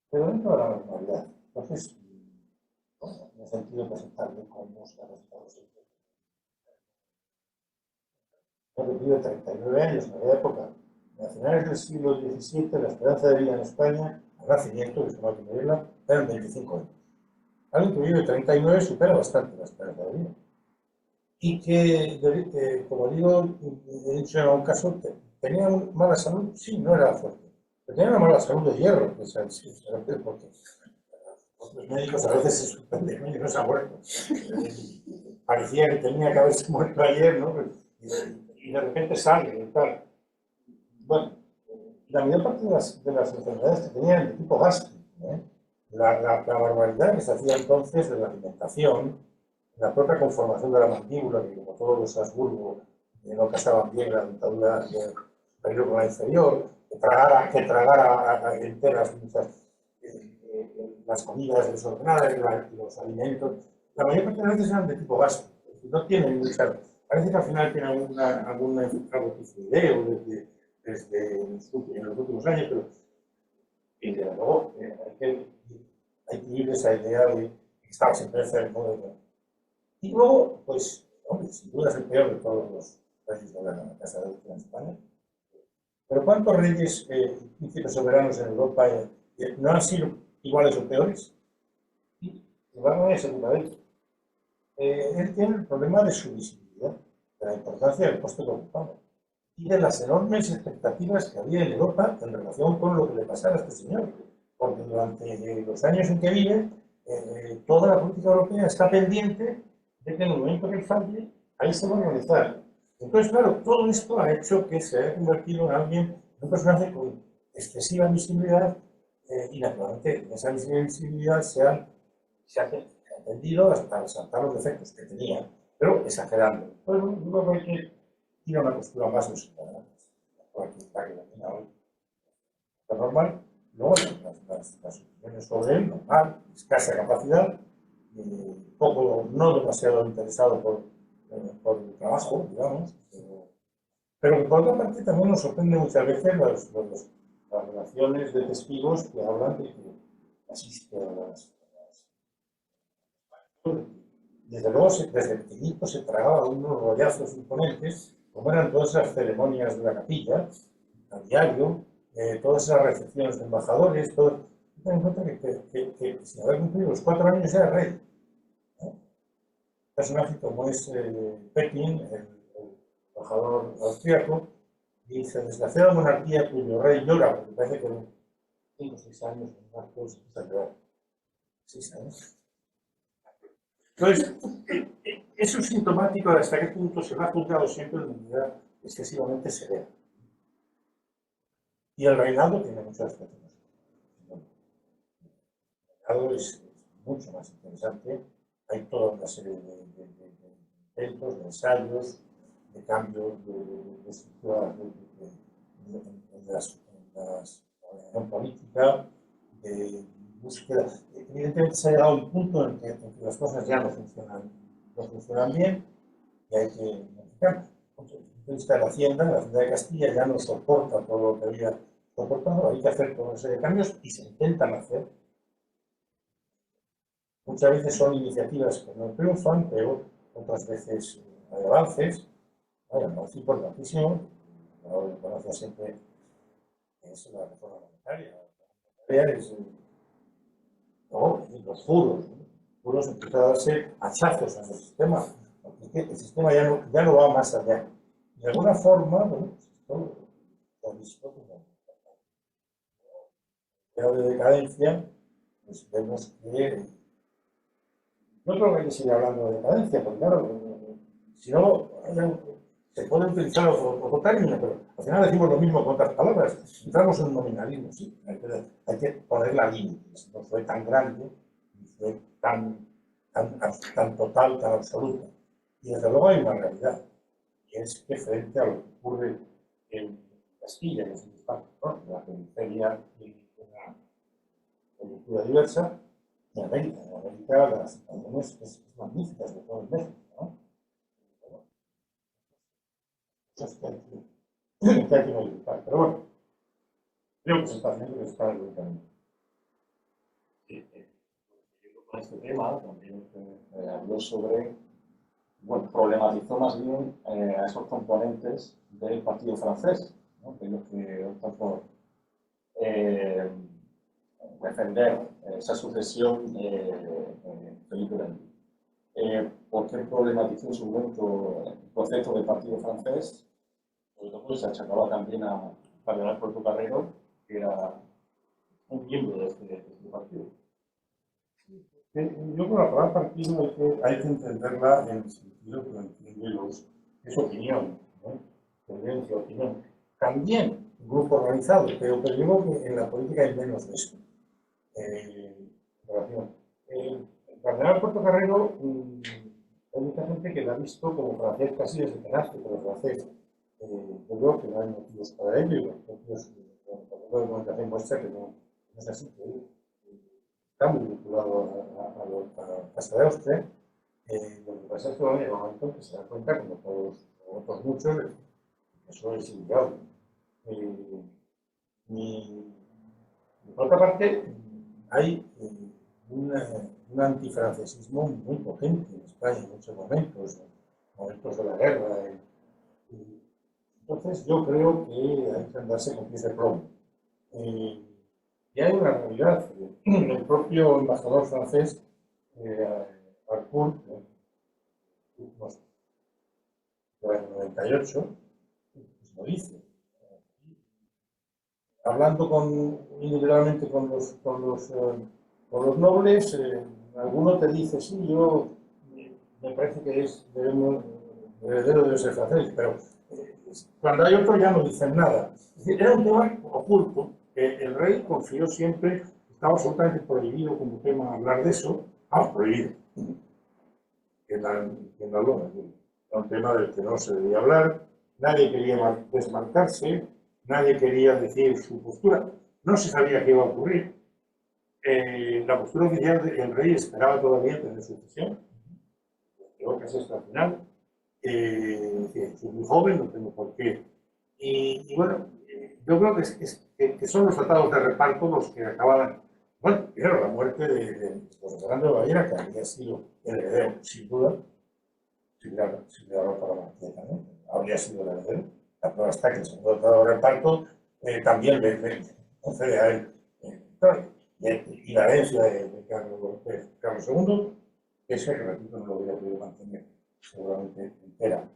B: Pero dentro de la normalidad. Entonces, bueno, en el sentido de presentarle como está resultado siempre. He vivido 39 años en aquella época. A finales del siglo XVII, la esperanza de vida en España, al nacimiento, que es como hay que medirla, eran 25 años. Alguien que vive 39 supera bastante la esperanza de vida. Y que, como digo, he dicho en algún caso, tenía mala salud. Sí, no era fuerte. Pero tenía una mala salud de hierro, que porque los médicos a veces se sorprenden y no se ha muerto. Parecía que tenía que haberse muerto ayer, ¿no? Y de repente sale y tal. Bueno, la mayor parte de las enfermedades que tenían de tipo gástrico, ¿eh? La barbaridad que se hacía entonces de la alimentación, la propia conformación de la mandíbula, que como todos los Habsburgo no casaban bien la dentadura superior con la inferior, que tragara enteras muchas las comidas desordenadas, los alimentos, la mayor parte de las veces eran de tipo gástrico. No tienen mucha. Parece que al final tiene alguna tifoideo desde en los últimos años, pero y desde luego hay que ir de esa idea de que estaba siempre enfermo. Y luego, pues, hombre, sin duda es el peor de todos los reyes de la Casa de Austria en España. Pero ¿cuántos reyes y príncipes soberanos en Europa no han sido iguales o peores? Y van a segunda vez. Él tiene el problema de su visibilidad, de la importancia del puesto que ocupaba. y de las enormes expectativas que había en Europa en relación con lo que le pasara a este señor. Porque durante los años en que vive, toda la política europea está pendiente de que en el momento que él falle, ahí se va a organizar. Entonces, claro, todo esto ha hecho que se haya convertido en alguien, en un personaje con excesiva visibilidad, y naturalmente esa visibilidad se ha tendido hasta resaltar los defectos que tenía, pero exagerando. Bueno, yo creo que hay que ir a una postura más mesurada. Lo normal, luego las opiniones sobre él, normal, escasa capacidad, poco, no demasiado interesado por el trabajo, digamos, pero que por otra parte también nos sorprende muchas veces las relaciones de testigos que hablan de que asiste a las. Desde luego, desde pequeñito se tragaba unos rollazos imponentes, como eran todas esas ceremonias de la capilla, a diario, todas esas recepciones de embajadores, todo. Ten en cuenta que sin haber cumplido los 4 años ya era rey. Un personaje como es Pepin, el embajador austríaco, dice: desgraciada monarquía cuyo rey llora, porque parece que 5 o 6 años en Marcos empieza a llorar. 6 años. Entonces, eso es sintomático de hasta qué punto se ha juzgado siempre de manera excesivamente severa. Y el reinado tiene muchas características. El reinado es mucho más interesante. Hay toda una serie de intentos, de ensayos, de cambios de estructura en la organización política, de búsqueda. Evidentemente se ha llegado a un punto en que las cosas ya no funcionan bien y hay que modificar. Desde el punto de vista de la Hacienda de Castilla ya no soporta todo lo que había soportado, hay que hacer toda una serie de cambios y se intentan hacer. Muchas veces son iniciativas que no triunfan, pero otras veces hay avances. Hay un avance importantísimo, lo conoce siempre, es la reforma monetaria. Los juros, juros empiezan a darse hachazos en el sistema, porque el sistema ya no va más allá. De alguna forma, bueno, esto lo visto como de decadencia, pues vemos que no creo que hay que seguir hablando de decadencia, porque claro, si no, se puede utilizar otro término, pero al final decimos lo mismo con otras palabras. Entramos en un nominalismo, sí, hay que ponerla límites. No fue tan grande, ni fue tan total, tan absoluta. Y desde luego hay una realidad, que es que frente a lo que ocurre en Castilla, que es un espacio, ¿no?, la periferia y una cultura diversa, en América las situaciones es magníficas de todo el México, ¿no? Cosas que hay que modificar, pero bueno, creo que se está haciendo que está en el camino.
C: Con este tema también habló sobre, bueno, problematizó más bien a esos componentes del partido francés, ¿no?, que los que optan por defender esa sucesión Felipe II. ¿Por qué problematizó en su momento el concepto del partido francés? Sobre todo se achacaba también a Cardenal Portocarrero, que era un miembro de este partido.
B: Yo creo que la palabra partido hay que entenderla en el sentido que lo entiende es opinión, ¿no? Tendencia, opinión. También grupo organizado, pero digo que en la política hay menos de eso. El cardenal Portocarrero, hay mucha gente que lo ha visto como francés casi desde que nace, pero francés. Yo creo que no hay motivos para ello, y los propios de documentación muestra que no es así. Está muy vinculado a la Casa de Austria. Lo que pasa es que llega un momento en que se da cuenta, como todos otros muchos, que eso es inviable. Por otra parte, hay un antifrancesismo muy potente en España en muchos momentos de la guerra. Entonces, yo creo que hay que andarse con pies de plomo. Y hay una realidad. El propio embajador francés, Harcourt, en el 98, lo dice. Hablando individualmente con los nobles, alguno te dice, sí, me parece que el heredero debe ser francés, pero cuando hay otro ya no dicen nada. Es decir, era un tema oculto, que el rey confió siempre, estaba absolutamente prohibido como tema hablar de eso, prohibido, en la lona. Era un tema del que no se debía hablar, nadie quería desmarcarse, nadie quería decir su postura, no se sabía qué iba a ocurrir. La postura oficial del rey esperaba todavía tener sucesión, creo que es hasta el final. Soy muy joven, no tengo por qué. Y bueno, yo creo que son los tratados de reparto los que acababan. Bueno, primero la muerte de José Fernando de Baviera, que habría sido el heredero, sin duda, si hubiera roto la marqueta, ¿no? Habría sido el heredero. La prueba está que el segundo tratado de reparto también le concede a él. Y la herencia de Carlos II, ese, que repito, no lo hubiera podido mantener seguramente entera.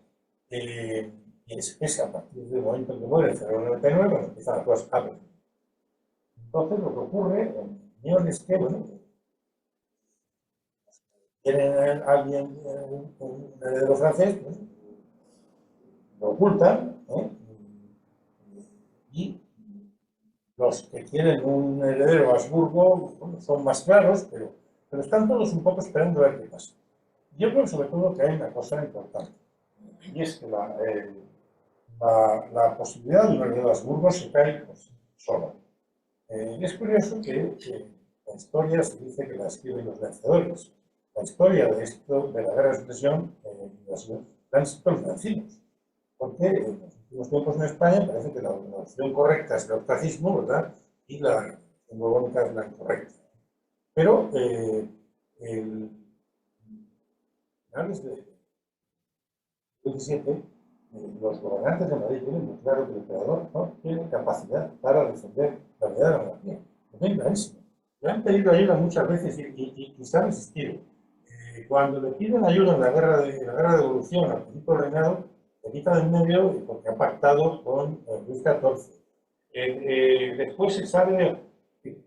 B: Y es a partir del momento en que muere en febrero del 99 cuando empiezan las cosas a ver. Entonces, lo que ocurre en mi opinión es que, bueno, tienen a alguien, un heredero francés, pues, lo ocultan, y los que quieren un heredero Habsburgo, bueno, son más claros, pero están todos un poco esperando a ver qué pasa. Yo creo sobre todo que hay una cosa importante, y es que la posibilidad de un heredero Habsburgo se cae pues, sola. Es curioso que la historia se dice que la escriben los vencedores. La historia de la guerra de sucesión han sido los vencidos. Porque en los últimos tiempos en España parece que la opción correcta es el ostracismo, ¿verdad? Y la borbónica es la incorrecta. Pero finales del 17, los gobernantes de Madrid tienen muy claro que el emperador no tiene capacidad para defender la unidad de la monarquía. Lo tienen clarísimo. Le han pedido ayuda muchas veces y se han resistido. Cuando le piden ayuda en la guerra de evolución al principio del reinado, se quita de en medio porque ha pactado con Luis XIV. Después se sabe que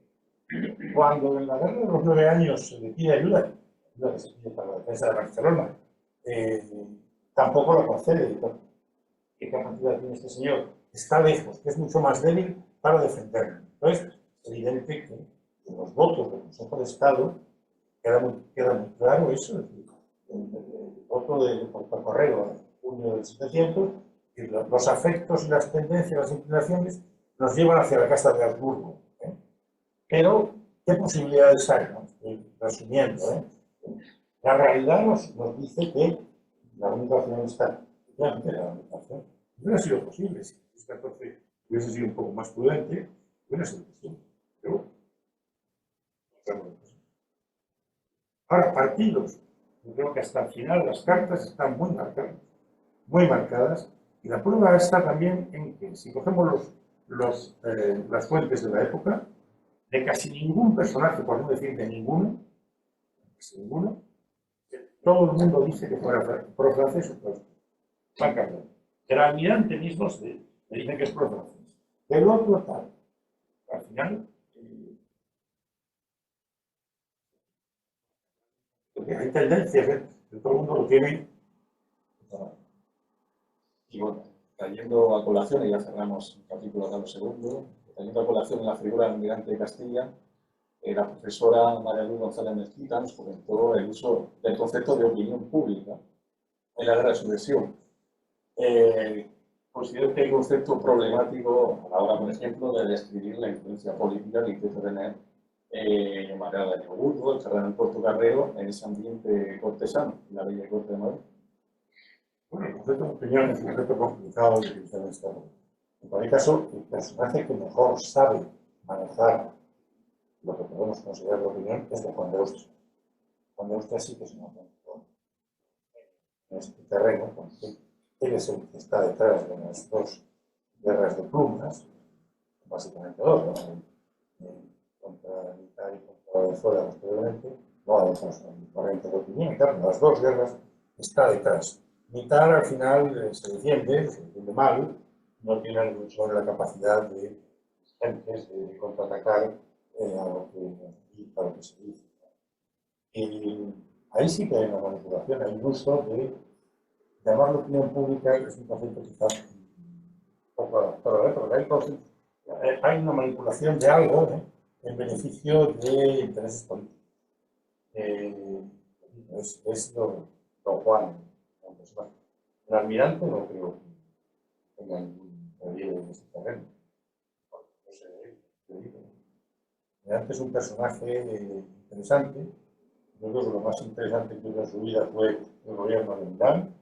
B: cuando en la guerra de los 9 años se le pide ayuda que se pide para la defensa de Barcelona, tampoco lo concede. ¿Qué capacidad tiene este señor? Está lejos, que es mucho más débil para defenderlo. Entonces, es evidente que en los votos del Consejo de Estado queda muy claro eso. El voto por correo en junio del 700, y los afectos y las tendencias, las inclinaciones nos llevan hacia la casa de Habsburgo. Pero, ¿qué posibilidades hay? ¿No? Resumiendo, la realidad nos dice que la única opción está, efectivamente, la única opción. No hubiera sido posible si Luis XIV hubiese sido un poco más prudente, hubiera sido posible. Pero, ahora, partidos. Yo creo que hasta el final las cartas están muy marcadas, y la prueba está también en que, si cogemos las fuentes de la época, de casi ningún personaje, por no decir de ninguno, todo el mundo dice que fuera pro-francés o pro-francés. Juan Carlos. El almirante mismo le dice que es pro-francés. El otro tal. Al final, hay tendencias, todo el mundo lo tiene.
C: Y bueno, trayendo a colación, y ya cerramos el capítulo de Carlos II, trayendo a colación en la figura del almirante de Castilla, la profesora María Luz González Mezquita nos comentó el uso del concepto de opinión pública en la guerra de sucesión. Considero que hay un concepto problemático a la hora, por ejemplo, de describir la influencia política que intenta tener María de Añoburgo, el cardenal Portocarrero, en ese ambiente cortesano, en la Bella Corte de Madrid.
B: Bueno, el concepto de opinión es un concepto complicado de utilizar en esta época. En cualquier caso, el personaje que mejor sabe manejar lo que podemos considerar la opinión es de Juan de Austria. Juan de Austria sí que es un auténtico en este terreno, porque él es el que está detrás de las dos guerras de plumas, básicamente dos, ¿no? Contra militar y contra Venezuela, posteriormente, no hay corriente de opinión, claro, las dos guerras está detrás. Militar al final se defiende mal, no tienen mucho la capacidad de gentes de contraatacar a lo que se dice. Y ahí sí que hay una manipulación, hay un uso de llamar la opinión pública, que es un concepto quizás un poco adaptado, porque hay una manipulación de algo, en beneficio de intereses políticos. Es lo cual, el almirante no creo que tenga ningún relieve en este terreno. No sé, el almirante es un personaje interesante. Yo creo que lo más interesante que hizo en su vida fue el gobierno de Milán,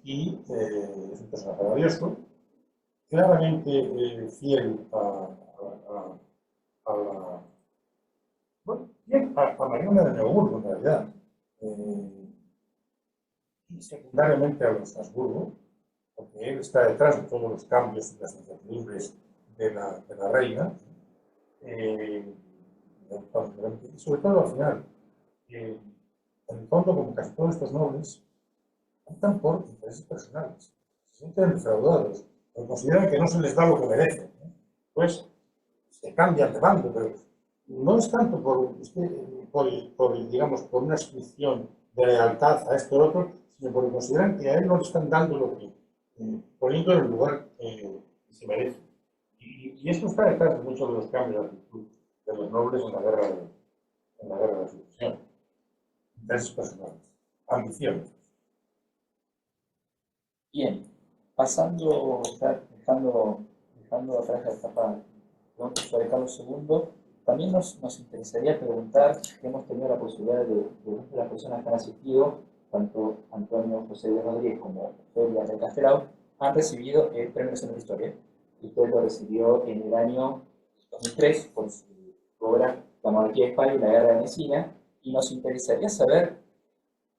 B: y es un personaje valioso, claramente fiel a Mariana de Neuburgo, en realidad, y secundariamente a los Habsburgo, porque él está detrás de todos los cambios y las incertidumbres de la reina, y sobre todo al final, en el fondo, como casi todos estos nobles, optan por intereses personales, se sienten defraudados, porque consideran que no se les da lo que merecen, pues se cambian de bando, pero no es tanto digamos, por una inscripción de lealtad a esto o otro, sino porque consideran que a él no le están dando lo que, poniendo en el lugar que se merece. Y esto está detrás de muchos de los cambios de actitud de los nobles en la guerra de sucesión. Intereses personales, ambiciones.
A: Bien, pasando, dejando atrás la etapa sobre Carlos II, también nos interesaría preguntar, que hemos tenido la posibilidad de las personas que han asistido, tanto Antonio José de Rodríguez como Feria de Castelao, han recibido el Premio Nacional de Historia. Usted lo recibió en el año 2003 por su obra La Monarquía de España y la Guerra de Mesina, y nos interesaría saber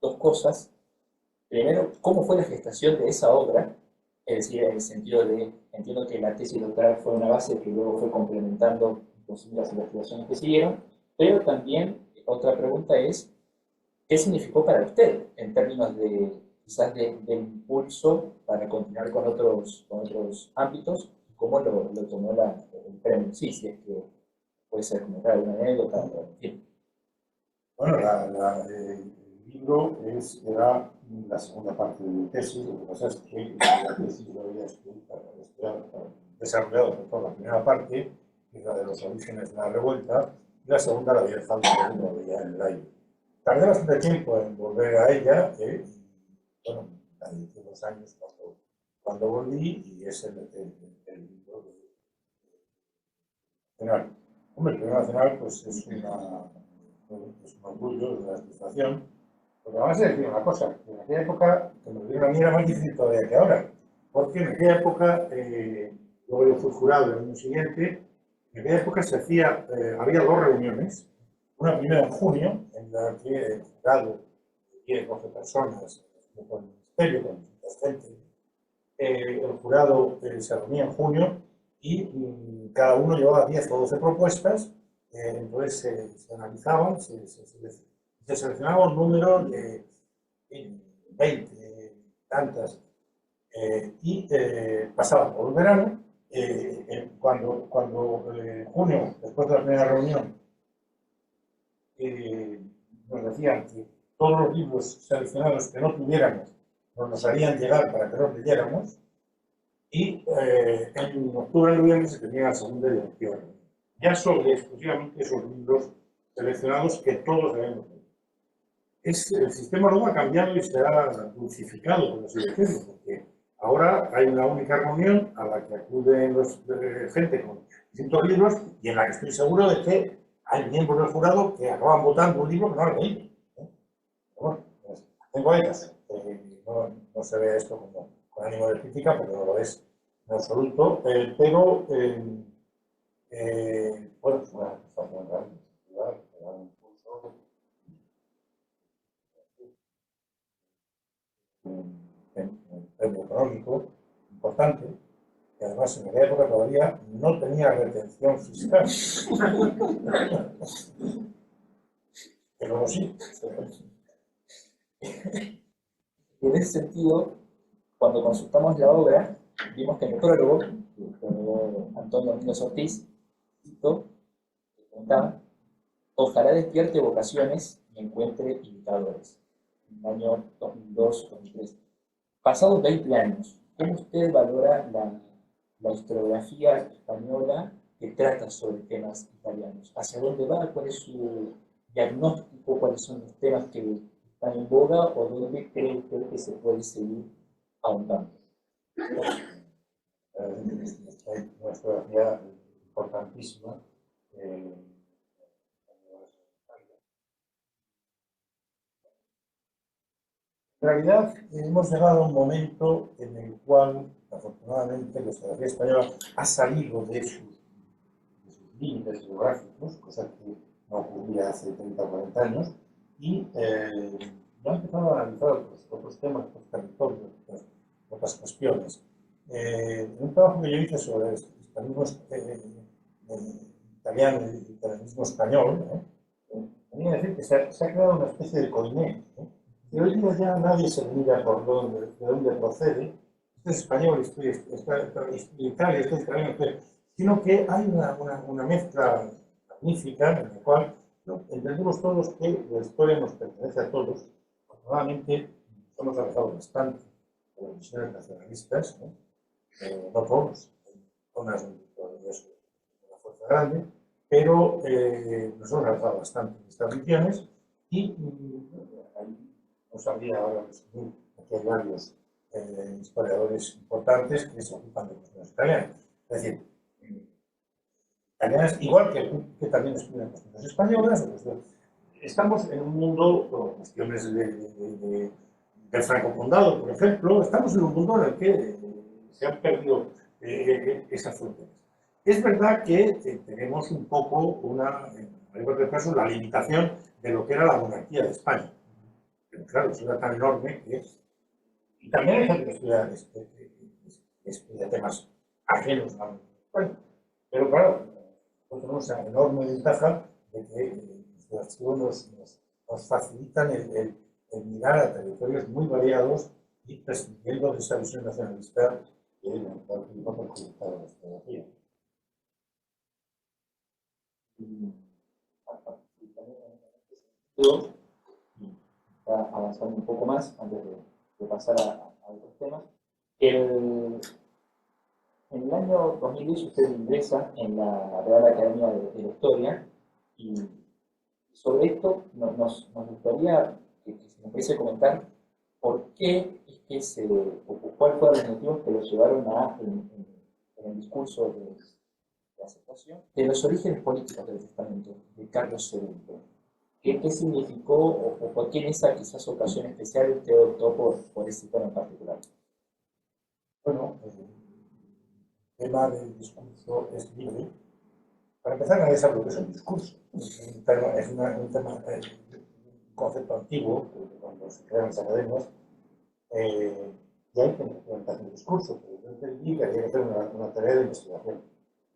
A: dos cosas. Primero, ¿cómo fue la gestación de esa obra? Es decir, en el sentido de, entiendo que la tesis doctoral fue una base que luego fue complementando las investigaciones que siguieron, pero también otra pregunta es, ¿qué significó para usted en términos de quizás de impulso para continuar con otros ámbitos? ¿Cómo lo tomó el premio? Sí, si es que puede ser como una anécdota, en fin.
B: Bueno, el libro era la segunda parte de mi tesis. Lo que pasa es que la tesis lo había desarrollado sobre todo la primera parte, que es la de los orígenes de la revuelta, y la segunda la había dejado ya en el aire. Tardé bastante tiempo en volver a ella, bueno, hace 2 años cuando volví, y es el libro nacional. Hombre, el Premio Nacional pues, es un orgullo, es una satisfacción, porque vamos a decir una cosa, en aquella época, que me lo dieron a mí, era más difícil todavía que ahora, porque en aquella época, luego yo fui jurado el año siguiente, en aquella época había 2 reuniones, una primera en junio, en la que el jurado, 10 12 personas, con el ministerio, con distintas gente, el jurado se reunía en junio y cada uno llevaba 10 o 12 propuestas, entonces se analizaban, se seleccionaba un número de 20, tantas, y pasaban por el verano. Cuando en junio, después de la primera reunión, nos decían que todos los libros seleccionados que no tuviéramos nos los harían llegar para que los leyéramos, y en octubre y noviembre se tenía la segunda dirección, ya sobre exclusivamente esos libros seleccionados que todos habíamos leído. El sistema luego ha cambiado y se ha dulcificado, por así decirlo, porque ahora hay una única reunión a la que acuden gente con distintos libros y en la que estoy seguro de que hay miembros del jurado que acaban votando un libro que no han leído. Bueno, pues, tengo ellas. No se ve esto con ánimo de crítica, porque no lo es en absoluto, pero bueno, es una satisfacción grande, da un impulso, un premio económico importante, que además en aquella época todavía no tenía retención fiscal. Pero no, sí.
A: Y en ese sentido, cuando consultamos la obra, vimos que en el prólogo, que Antonio Domínguez Ortiz, citó, que comentaba, ojalá despierte vocaciones y encuentre imitadores. En el año 2002-2003. Pasados 20 años, ¿cómo usted valora la historiografía española que trata sobre temas italianos? ¿Hacia dónde va? ¿Cuál es su diagnóstico? ¿Cuáles son los temas que están en boga? ¿O dónde cree usted que se puede seguir ahondando?
B: Una historiografía importantísima. En realidad, hemos llegado a un momento en el cual, afortunadamente, la historiografía española ha salido de sus límites geográficos, cosa que no ocurría hace 30 o 40 años, y ya ha empezado a analizar otros temas, otros territorios, otras cuestiones. Un trabajo que yo hice sobre el hispanismo italiano y el italianismo español, tenía que decir que se ha creado una especie de coiné, y hoy día ya nadie se mira de dónde procede, este es español, este es Italia, este es italiano, sino que hay una mezcla magnífica en la cual entendemos todos que la historia nos pertenece a todos. Afortunadamente, hemos avanzado bastante con las visiones nacionalistas, no todos, hay zonas donde todavía es una fuerza grande, pero nos hemos avanzado bastante en estas visiones y no sabría ahora resumir, aquí hay varios historiadores importantes que se ocupan de cuestiones italianas. Es decir, italianas, igual que también estudian cuestiones españolas. Estamos en un mundo, con cuestiones del francofondado, por ejemplo, estamos en un mundo en el que se han perdido esas fronteras. Es verdad que tenemos un poco en algunos casos, la limitación de lo que era la monarquía de España. Pero claro, eso era tan enorme que... Y también hay gente que estudia temas ajenos a... Bueno, pero claro, tenemos esa enorme ventaja de que los archivos nos facilitan el mirar a territorios muy variados y prescindiendo de esa visión nacionalista que ha perjudicado la historiografía.
A: Para avanzar un poco más, antes de pasar a otros temas, en el año 2010 usted ingresa en la Real Academia de la Historia y sobre esto nos gustaría que se nos pudiese comentar por qué es que cuáles fueron los motivos que lo llevaron en el discurso de aceptación de los orígenes políticos del testamento de Carlos II. ¿Qué significó o por qué en esa quizás ocasión especial usted optó por ese tema en particular?
B: Bueno, el tema del discurso es libre. Para empezar, nadie sabe lo que es un discurso. Es un concepto antiguo, cuando se crean las academias, y hay que implementar un discurso, pero yo entendí que había que hacer una tarea de investigación.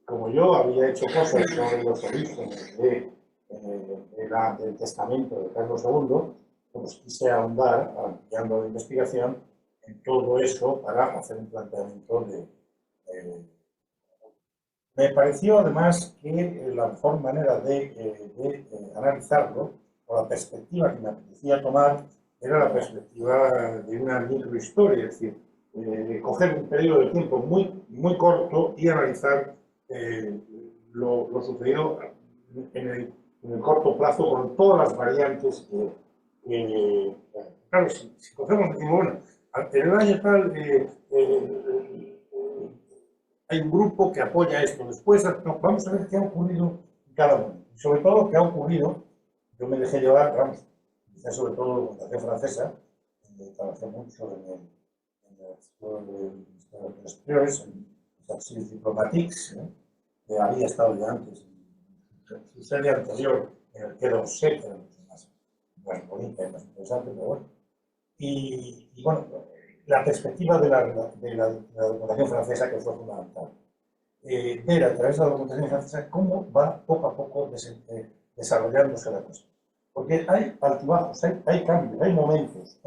B: Como yo había hecho cosas sobre los orígenes del testamento de Carlos II, pues quise ahondar, ampliando la investigación, en todo eso para hacer un planteamiento me pareció además que la mejor manera de analizarlo, o la perspectiva que me apetecía tomar, era la perspectiva de una microhistoria, es decir, coger un periodo de tiempo muy corto y analizar lo sucedido en el corto plazo con todas las variantes claro, si cogemos, decimos, bueno, en el año tal hay un grupo que apoya esto, después no, vamos a ver qué ha ocurrido en cada momento. Y sobre todo lo que ha ocurrido, yo me dejé llevar, vamos, quizás sobre todo la Fundación Francesa, donde trabajé mucho en el archivo de los exteriores, en los archivos diplomatiques, que había estado ya antes, en su serie anterior, en el que d'Orsay, que era mucho más bonita y más interesante, pero bueno. Y bueno, la perspectiva de la documentación francesa que fue fundamental. Ver a través de la documentación francesa cómo va poco a poco desarrollándose la cosa. Porque hay altibajos, hay cambios, hay momentos.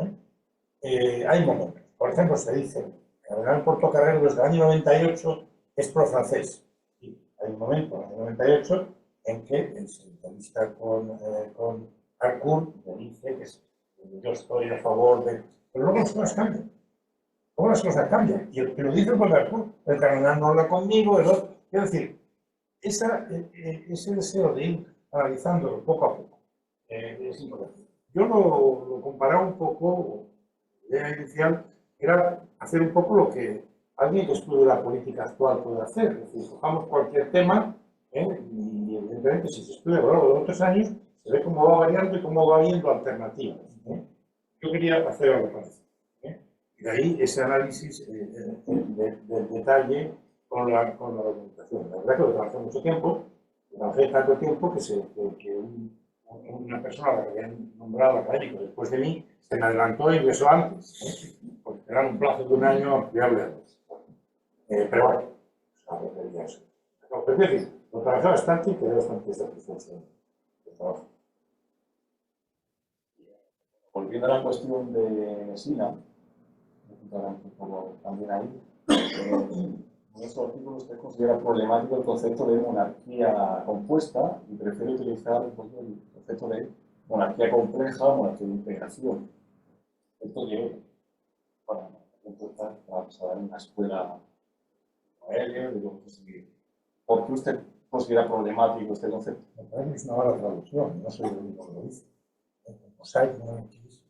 B: Hay momentos. Por ejemplo, se dice, cardenal Portocarrero desde el año 98 es pro-francés. Y hay un momento, en el año 98, en que se entrevista con Harcourt, y le dice que yo estoy a favor de... Pero luego las cosas cambian. Luego las cosas cambian. Y el que lo dice es Harcourt. El cardenal no habla conmigo, el otro. Es decir, ese deseo de ir analizándolo poco a poco es importante. Yo lo comparaba un poco, la idea inicial era hacer un poco lo que alguien que estudie la política actual puede hacer. Es decir, cojamos cualquier tema y evidentemente si se estudia a lo largo de otros años se ve cómo va variando y cómo va habiendo alternativas. Yo quería hacer algo parecido. Y de ahí ese análisis del detalle con la documentación. La verdad es que lo trabajé mucho tiempo, lo trabajé tanto tiempo que una persona a la que habían nombrado académico después de mí se me adelantó y ingresó antes, porque era un plazo de un año ampliable a dos. Pero bueno, eso. Es decir, lo trabajé bastante y quedé bastante satisfecho del trabajo.
C: Volviendo a la cuestión de Messina, un poco también ahí, en nuestro artículo usted considera problemático el concepto de monarquía compuesta y prefiere utilizar el concepto de monarquía compleja o monarquía de integración. Esto que, bueno, vamos a dar una escuela aérea, digo, ¿por qué usted considera problemático este concepto?
B: Me parece que es una mala traducción, no soy el único que lo dice. Mosaic Monarchies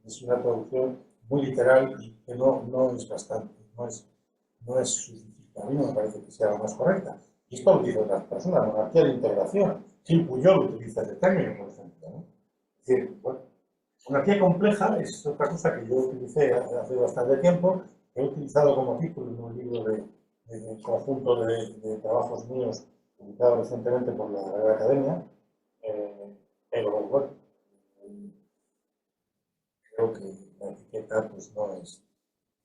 B: es una traducción muy literal y que no es bastante, no es suficiente. A mí no me parece que sea la más correcta. Y esto lo dicen otras personas, monarquía de integración. Gil Puyol utiliza ese término, por ejemplo, ¿no? Es decir, bueno, monarquía compleja es otra cosa que yo utilicé hace bastante tiempo. He utilizado como título en un libro de conjunto de trabajos míos publicado recientemente por la Real Academia. Pero bueno, creo que la etiqueta pues, no es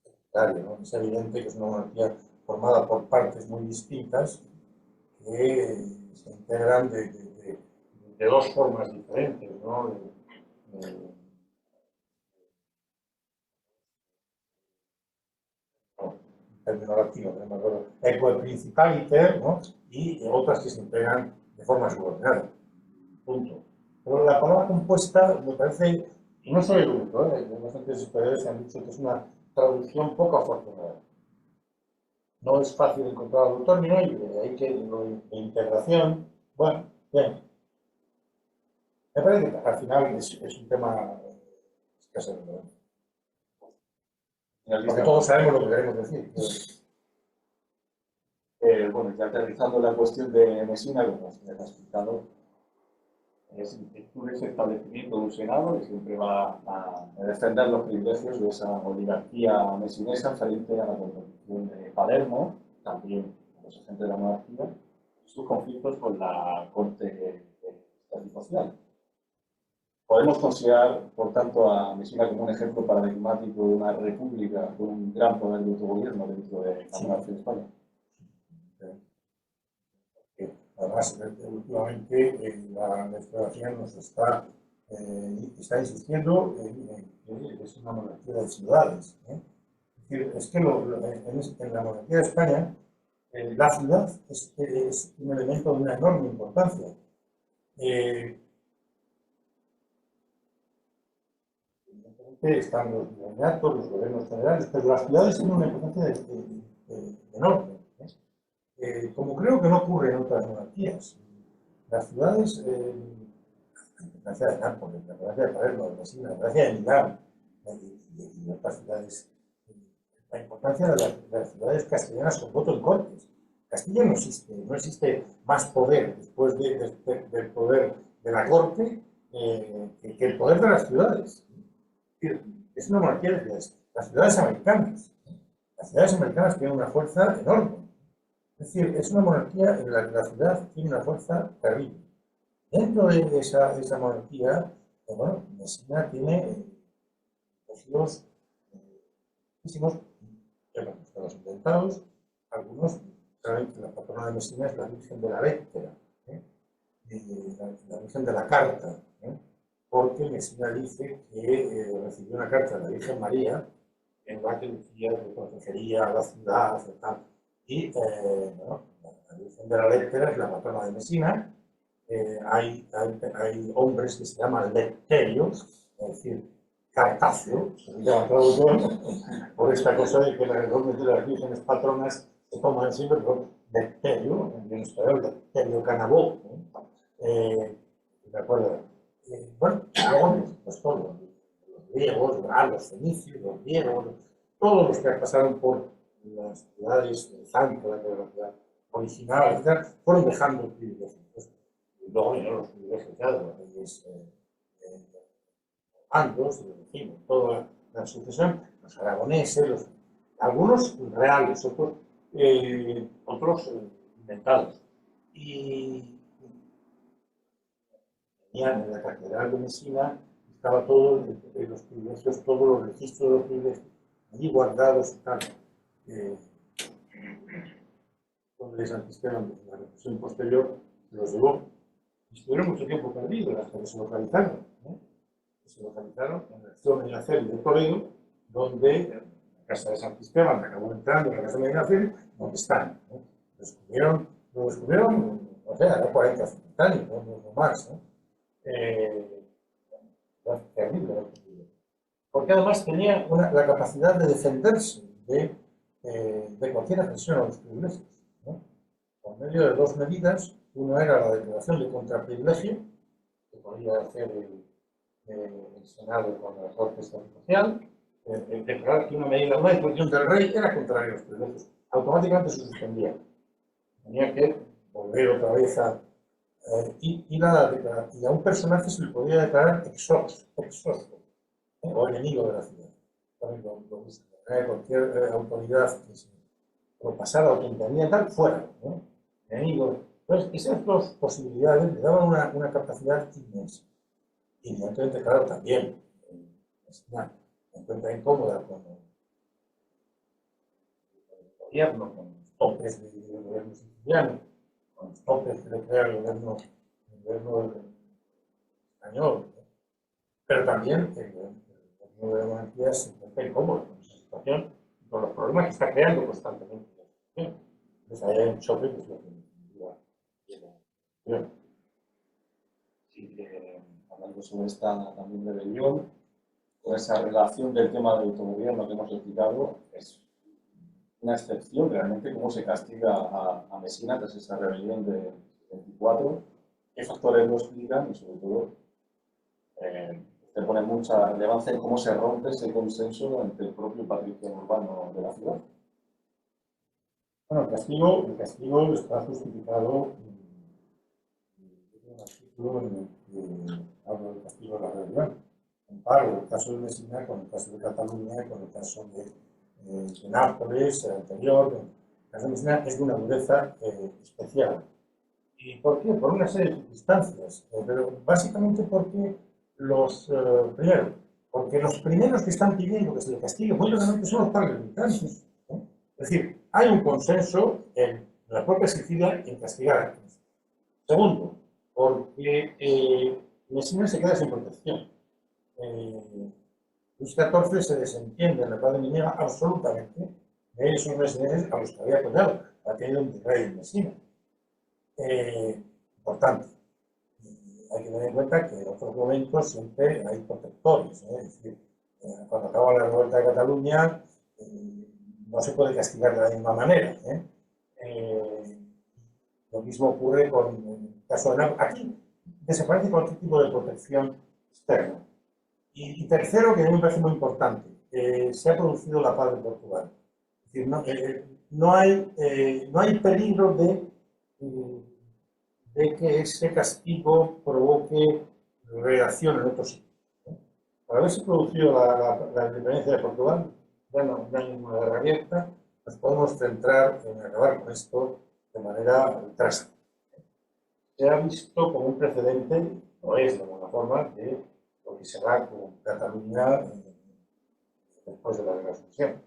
B: necesaria, ¿no? Es evidente que es una monarquía formada por partes muy distintas que se integran de dos formas diferentes, ¿no? Término latino, no me acuerdo, equo principaliter, ¿no? Y otras que se integran de forma subordinada. Punto. Pero la palabra compuesta me parece, y no soy el único, bastantes historiadores han dicho que es una traducción poco afortunada. No es fácil encontrar algún término y de ahí que lo de integración, bueno, bien. Me parece que al final es un tema escaso de verdad. Porque todos sabemos lo que queremos decir.
C: Bueno, ya aterrizando la cuestión de Messina, como usted ha explicado, tú ves el establecimiento de un Senado que siempre va a defender los privilegios de esa oligarquía mesinesa frente a la Constitución de Palermo, también a los agentes de la monarquía, sus conflictos con la Corte Constitucional. Podemos considerar, por tanto, a Messina como un ejemplo paradigmático de una república con un gran poder de autogobierno dentro de la monarquía de España.
B: Además, últimamente la exploración nos está insistiendo en que es una monarquía de ciudades. Es decir, es que en la monarquía de España la ciudad es un elemento de una enorme importancia. Están los virreinatos, los gobiernos generales, pero las ciudades tienen una importancia enorme. Como creo que no ocurre en otras monarquías, las ciudades, la ciudad de Nápoles, la ciudad de Palermo, de Messina, la ciudad de Milán y otras ciudades, la importancia de las ciudades castellanas con voto en cortes. Castilla no existe más poder después del poder de la corte que el poder de las ciudades. Es una monarquía de ciudades. Las ciudades americanas tienen una fuerza enorme. Es decir, es una monarquía en la que la ciudad tiene una fuerza terrible. Dentro de esa monarquía, bueno, Messina tiene elegidos muchísimos, los inventados, algunos saben que la patrona de Messina es la Virgen de la Lettera, la Virgen de la Carta, porque Messina dice que recibió una carta de la Virgen María en en la que decía que protegería a la ciudad y tal. Y, bueno, la Virgen de la Lettera es la patrona de Mesina. Hay hombres que se llaman lecterios, es decir, Cartacio, se llama traductor, por esta cosa de que los nombres de las vírgenes patronas se toman siempre por lecterio, en español, lecterio Canabó, ¿de acuerdo? Bueno, luego, pues todos, los griegos, los fenicios, los griegos, todos los que pasaron por las ciudades de Zanca, la ciudad original, etc., fueron dejando privilegios. Luego vinieron los privilegios ya de los reyes andos, decimos, toda la sucesión, los aragoneses, algunos reales, otros inventados. Y tenían en la Catedral de Mesina, estaba todo los privilegios, todos los registros de los privilegios allí guardados y tal. Donde San Esteban, la represión posterior, se los llevó. Estuvieron mucho tiempo perdidos hasta que se localizaron. Se localizaron en la zona de Medinaceli de Toledo, donde la casa de San Esteban acabó entrando en la casa de Medinaceli, donde están. Lo descubrieron, o sea, era 40 o 50 años, no más. Terrible. Porque además tenía la capacidad de defenderse de cualquier agresión a los privilegios. Por medio de dos medidas, una era la declaración de contraprivilegio, que podía hacer el Senado con la Corte Social, declarar que una disposición del rey era contraria a los privilegios. Automáticamente se suspendía. Tenía que volver otra vez a... y a un personaje se le podía declarar exorso, o enemigo de la ciudad. Cualquier autoridad que se propasara o que intervenía tal, fuera. Enemigo. Entonces, esas dos posibilidades le daban una capacidad inmensa. Y evidentemente, claro, también me encuentra incómoda con el gobierno, con los topes del gobierno siciliano, con los topes que le crea el gobierno español, pero también el gobierno de la monarquía se encuentra incómodo con esa situación y con los problemas que está creando constantemente la situación. Entonces, ahí hay un choque que es lo que
C: hablando sobre esta también rebelión, con esa relación del tema del autogobierno que hemos explicado, es una excepción realmente cómo se castiga a Mesina tras esa rebelión de 24, qué factores lo explican y sobre todo usted pone mucha relevancia en cómo se rompe ese consenso entre el propio patricio urbano de la ciudad.
B: Bueno, el castigo está justificado en un artículo en el que habla del castigo de la rebelión. Comparo el caso de Mesina con el caso de Cataluña, con el caso de Nápoles, el anterior. El caso de Mesina es de una dureza especial. ¿Y por qué? Por una serie de circunstancias, pero básicamente porque primero, porque los primeros que están pidiendo que se le castigue muy duramente son los padres militares. Es decir, hay un consenso en la propia Sicilia en castigar a Cristo. Segundo, porque Mesina se queda sin protección. Luis XIV se desentiende en la paz de Minera absolutamente de esos residentes a los que había apoyado, aquello del rey de Mesina. Importante. Hay que tener en cuenta que en otros momentos siempre hay protectores. Es decir, cuando acaba la revuelta de Cataluña, no se puede castigar de la misma manera. Lo mismo ocurre con el caso de Nápoles. Aquí desaparece cualquier tipo de protección externa. Y tercero, que a mí me parece muy importante, se ha producido la paz de Portugal. Es decir, no hay peligro de que ese castigo provoque reacción en otros sitios. Por haberse producido la independencia de Portugal, ya no hay ninguna guerra abierta, nos podemos centrar en acabar con esto de manera drástica. Se ha visto como un precedente, no es de alguna forma, de lo que será con Cataluña después de la Guerra de Sucesión.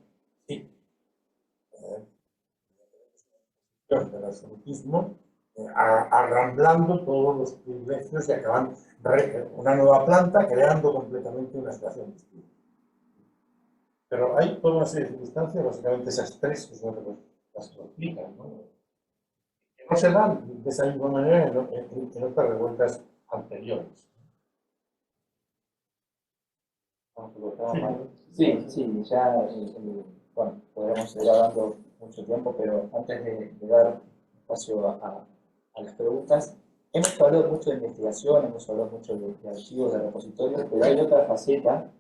B: Sí. Del absolutismo, arramblando todos los privilegios y acaban una nueva planta creando completamente una situación distinta. Pero hay toda una serie de circunstancias, básicamente esas tres, que son las que lo explican, ¿no? Que no se dan de esa misma manera en otras revueltas anteriores.
A: Sí, ya, bueno, podríamos seguir hablando mucho tiempo, pero antes de dar espacio a las preguntas, hemos hablado mucho de investigación, hemos hablado mucho de archivos, de repositorios, pero hay otra faceta,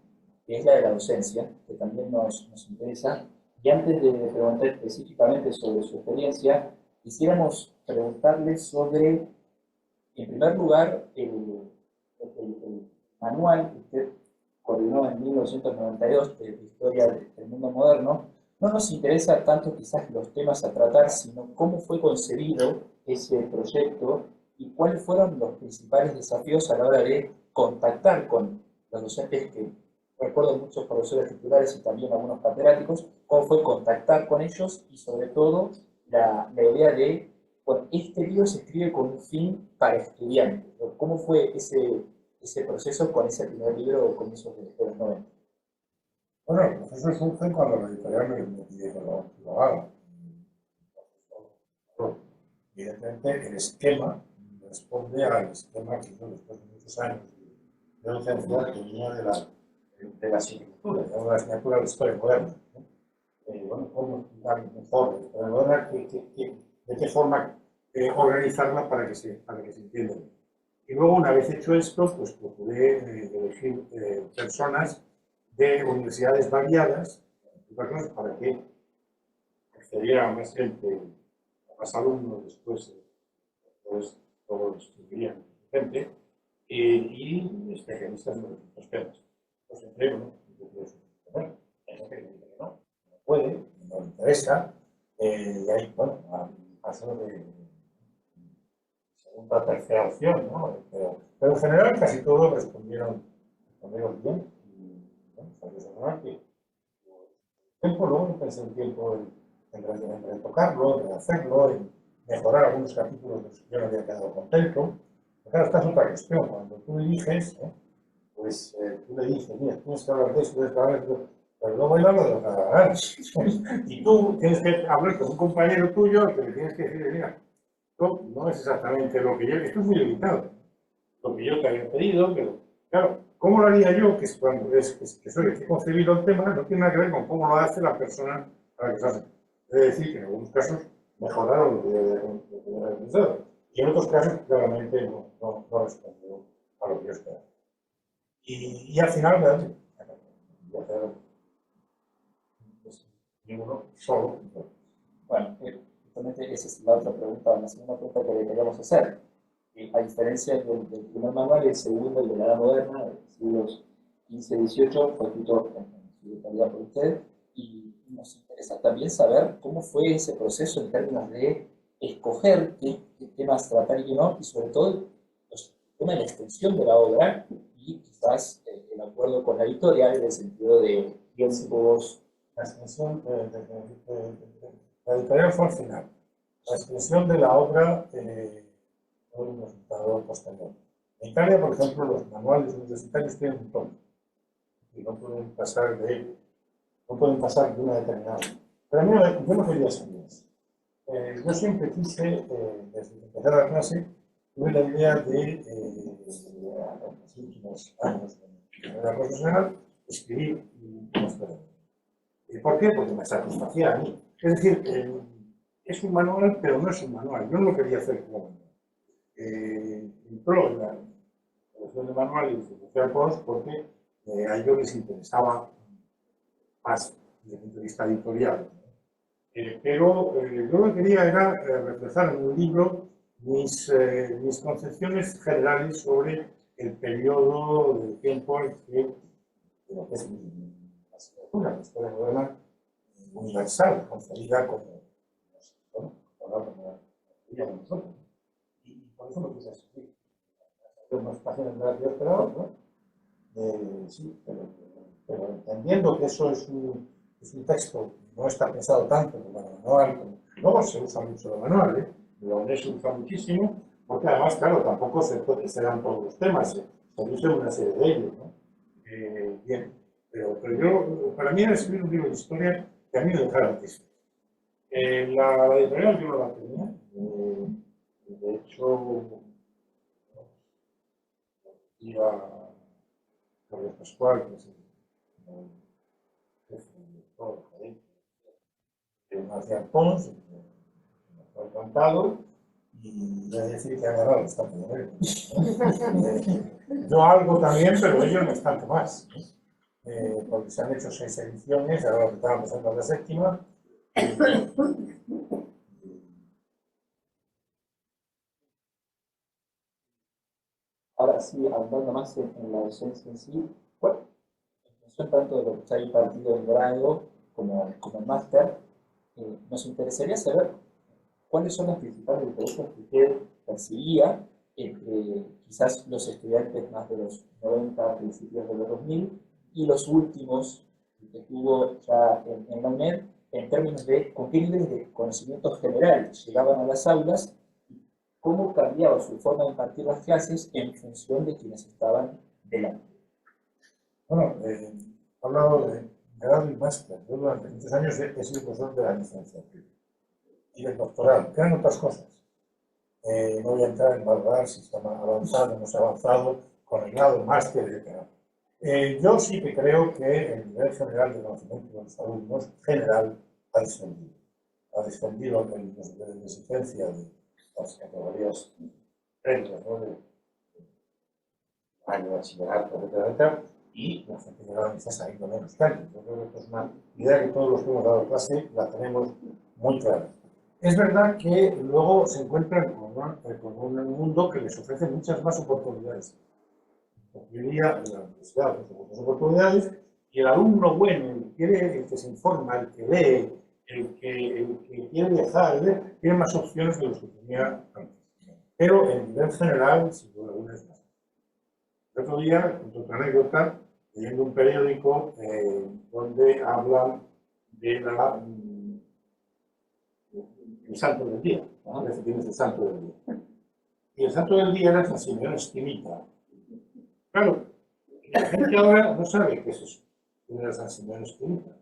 A: que es la de la docencia, que también nos interesa. Y antes de preguntar específicamente sobre su experiencia, quisiéramos preguntarle sobre, en primer lugar, el manual que usted coordinó en 1992 de Historia del Mundo Moderno. No nos interesa tanto quizás los temas a tratar, sino cómo fue concebido ese proyecto y cuáles fueron los principales desafíos a la hora de contactar con los docentes, que recuerdo muchos profesores titulares y también algunos catedráticos, cómo fue contactar con ellos y sobre todo la idea de, bueno, este libro se escribe con un fin para estudiantes. ¿Cómo fue ese proceso con ese primer libro o comienzos de los 90?
B: Bueno, el proceso surge cuando la editorial me pide que lo haga. Evidentemente, el esquema responde al esquema que yo, después de muchos años de docencia, tenía de la asignatura, de la asignatura de Historia Moderna, ¿no? Bueno, cómo explicar mejor la Historia Moderna, de qué forma organizarla para que se entienda bien. Y luego, una vez hecho esto, pues procuré elegir personas de universidades variadas para que accediera a más gente, a más alumnos, después todos estudiarían gente, y especialistas en los temas. Pues entre uno, bueno, hay gente que dice que no puede, no le interesa, y hay, bueno, casos de segunda, tercera opción, ¿no? Pero en general casi todos respondieron bien. Y, bueno, salió que tiempo, luego pensé en tiempo en retocarlo, en hacerlo, en mejorar algunos capítulos de los que yo no había quedado contento. Pero claro, esta es otra cuestión. Cuando tú eliges, pues tú le dices, mira, tienes que hablar de esto, tienes que hablar de esto, pero luego él habla de lo que haga ganas. Y tú tienes que hablar con un compañero tuyo que le tienes que decir, mira, esto no es exactamente lo que yo, esto es muy limitado, lo que yo te había pedido, pero claro, ¿cómo lo haría yo? Que soy el que he concebido el tema, no tiene nada que ver con cómo lo hace la persona a la que se hace. Es decir, que en algunos casos mejoraron lo que yo había pensado, y en otros casos claramente no respondió a lo que yo esperaba. Y al final, voy a hacer ninguno solo.
A: Bueno, justamente esa es la otra pregunta, la segunda pregunta que le queríamos hacer. A diferencia del primer manual, el segundo, el de la Edad Moderna, de los siglos XV-XVIII, fue escrito en su totalidad por usted, y nos interesa también saber cómo fue ese proceso en términos de escoger qué temas tratar y qué no, y sobre todo el tema de la extensión de la obra y quizás el acuerdo con la editorial en el sentido de tiempos.
B: La extensión la editorial fue al final. La extensión de la obra fue un resultado posterior. En Italia, por ejemplo, los manuales universitarios tienen un tono y no pueden pasar de una determinada. Pero a mí yo no quería saber eso. Yo siempre quise, desde que empecé la clase, tuve la idea de, en los últimos años de mi carrera profesional, escribir una historia. ¿Por qué? Porque me satisfacía a mí. Es decir, es un manual, pero no es un manual. Yo no lo quería hacer como manual. Entró en la producción de manual y filosofía post porque a ellos les interesaba más desde el punto de vista editorial. Pero yo lo que quería era reflejar en un libro mis concepciones generales sobre el periodo del tiempo en que lo que es la asignatura, la historia moderna universal, concebida como nosotros. Y por eso lo quise escribir. Unas páginas de las que yo esperaba, ¿no? Sí, pero entendiendo que eso es un texto que no está pensado tanto como el manual, luego se usa mucho el manual, donde se usa muchísimo, porque además, claro, tampoco se dan todos los temas, se usa una serie de ellos, ¿no? Bien, Pero yo, para mí era escribir un libro de historia que a mí me dejara satisfecho. La editorial yo no la tenía. De hecho, iba Carlos Pascual, que es el jefe del director, Marcial Pons, me fue encantado, y voy a decir que ha ganado bastante dinero. Yo algo también, pero ellos no es tanto más. Porque se han hecho 6 ediciones, ahora estaban pasando a la 7ª.
A: Ahora sí, hablando más en la docencia en sí, bueno, en función tanto de lo que está impartido en grado como en máster, nos interesaría saber cuáles son las principales diferencias que usted percibía entre quizás los estudiantes más de los 90, principios de los 2000, y los últimos que estuvo ya en la UNED, en términos de con qué niveles de conocimientos generales llegaban a las aulas, cómo cambiaba su forma de impartir las clases en función de quienes estaban delante.
B: Bueno, he hablado de grado y máster. Yo durante muchos años he sido profesor de la licenciatura y del doctorado, que eran otras cosas. No voy a entrar en valorar si está avanzado o no se ha avanzado con el grado, el máster, etc. Yo sí que creo que el nivel general de conocimiento de los alumnos, general, ha descendido. Ha descendido en los niveles de exigencia de las categorías previas, ¿no? De año de bachillerato, etcétera, y la gente que va quizás ahí con menos tanto. Yo creo que esto es una idea que todos los que hemos dado clase la tenemos muy clara. Es verdad que luego se encuentran con un mundo que les ofrece muchas más oportunidades. Hoy día en la universidad ofrece muchas oportunidades y el alumno bueno, el que se informa, el que lee, el que quiere viajar, tiene más opciones de los que tenía antes. Pero en nivel general, sin duda alguna, es más. El otro día, otra anécdota, leyendo un periódico donde hablan de el santo del día. Parece que tienes el santo del día. Y el santo del día era San Simeón Esquimita. Claro, la gente ahora no sabe qué es eso, quién era San Simeón Esquimita.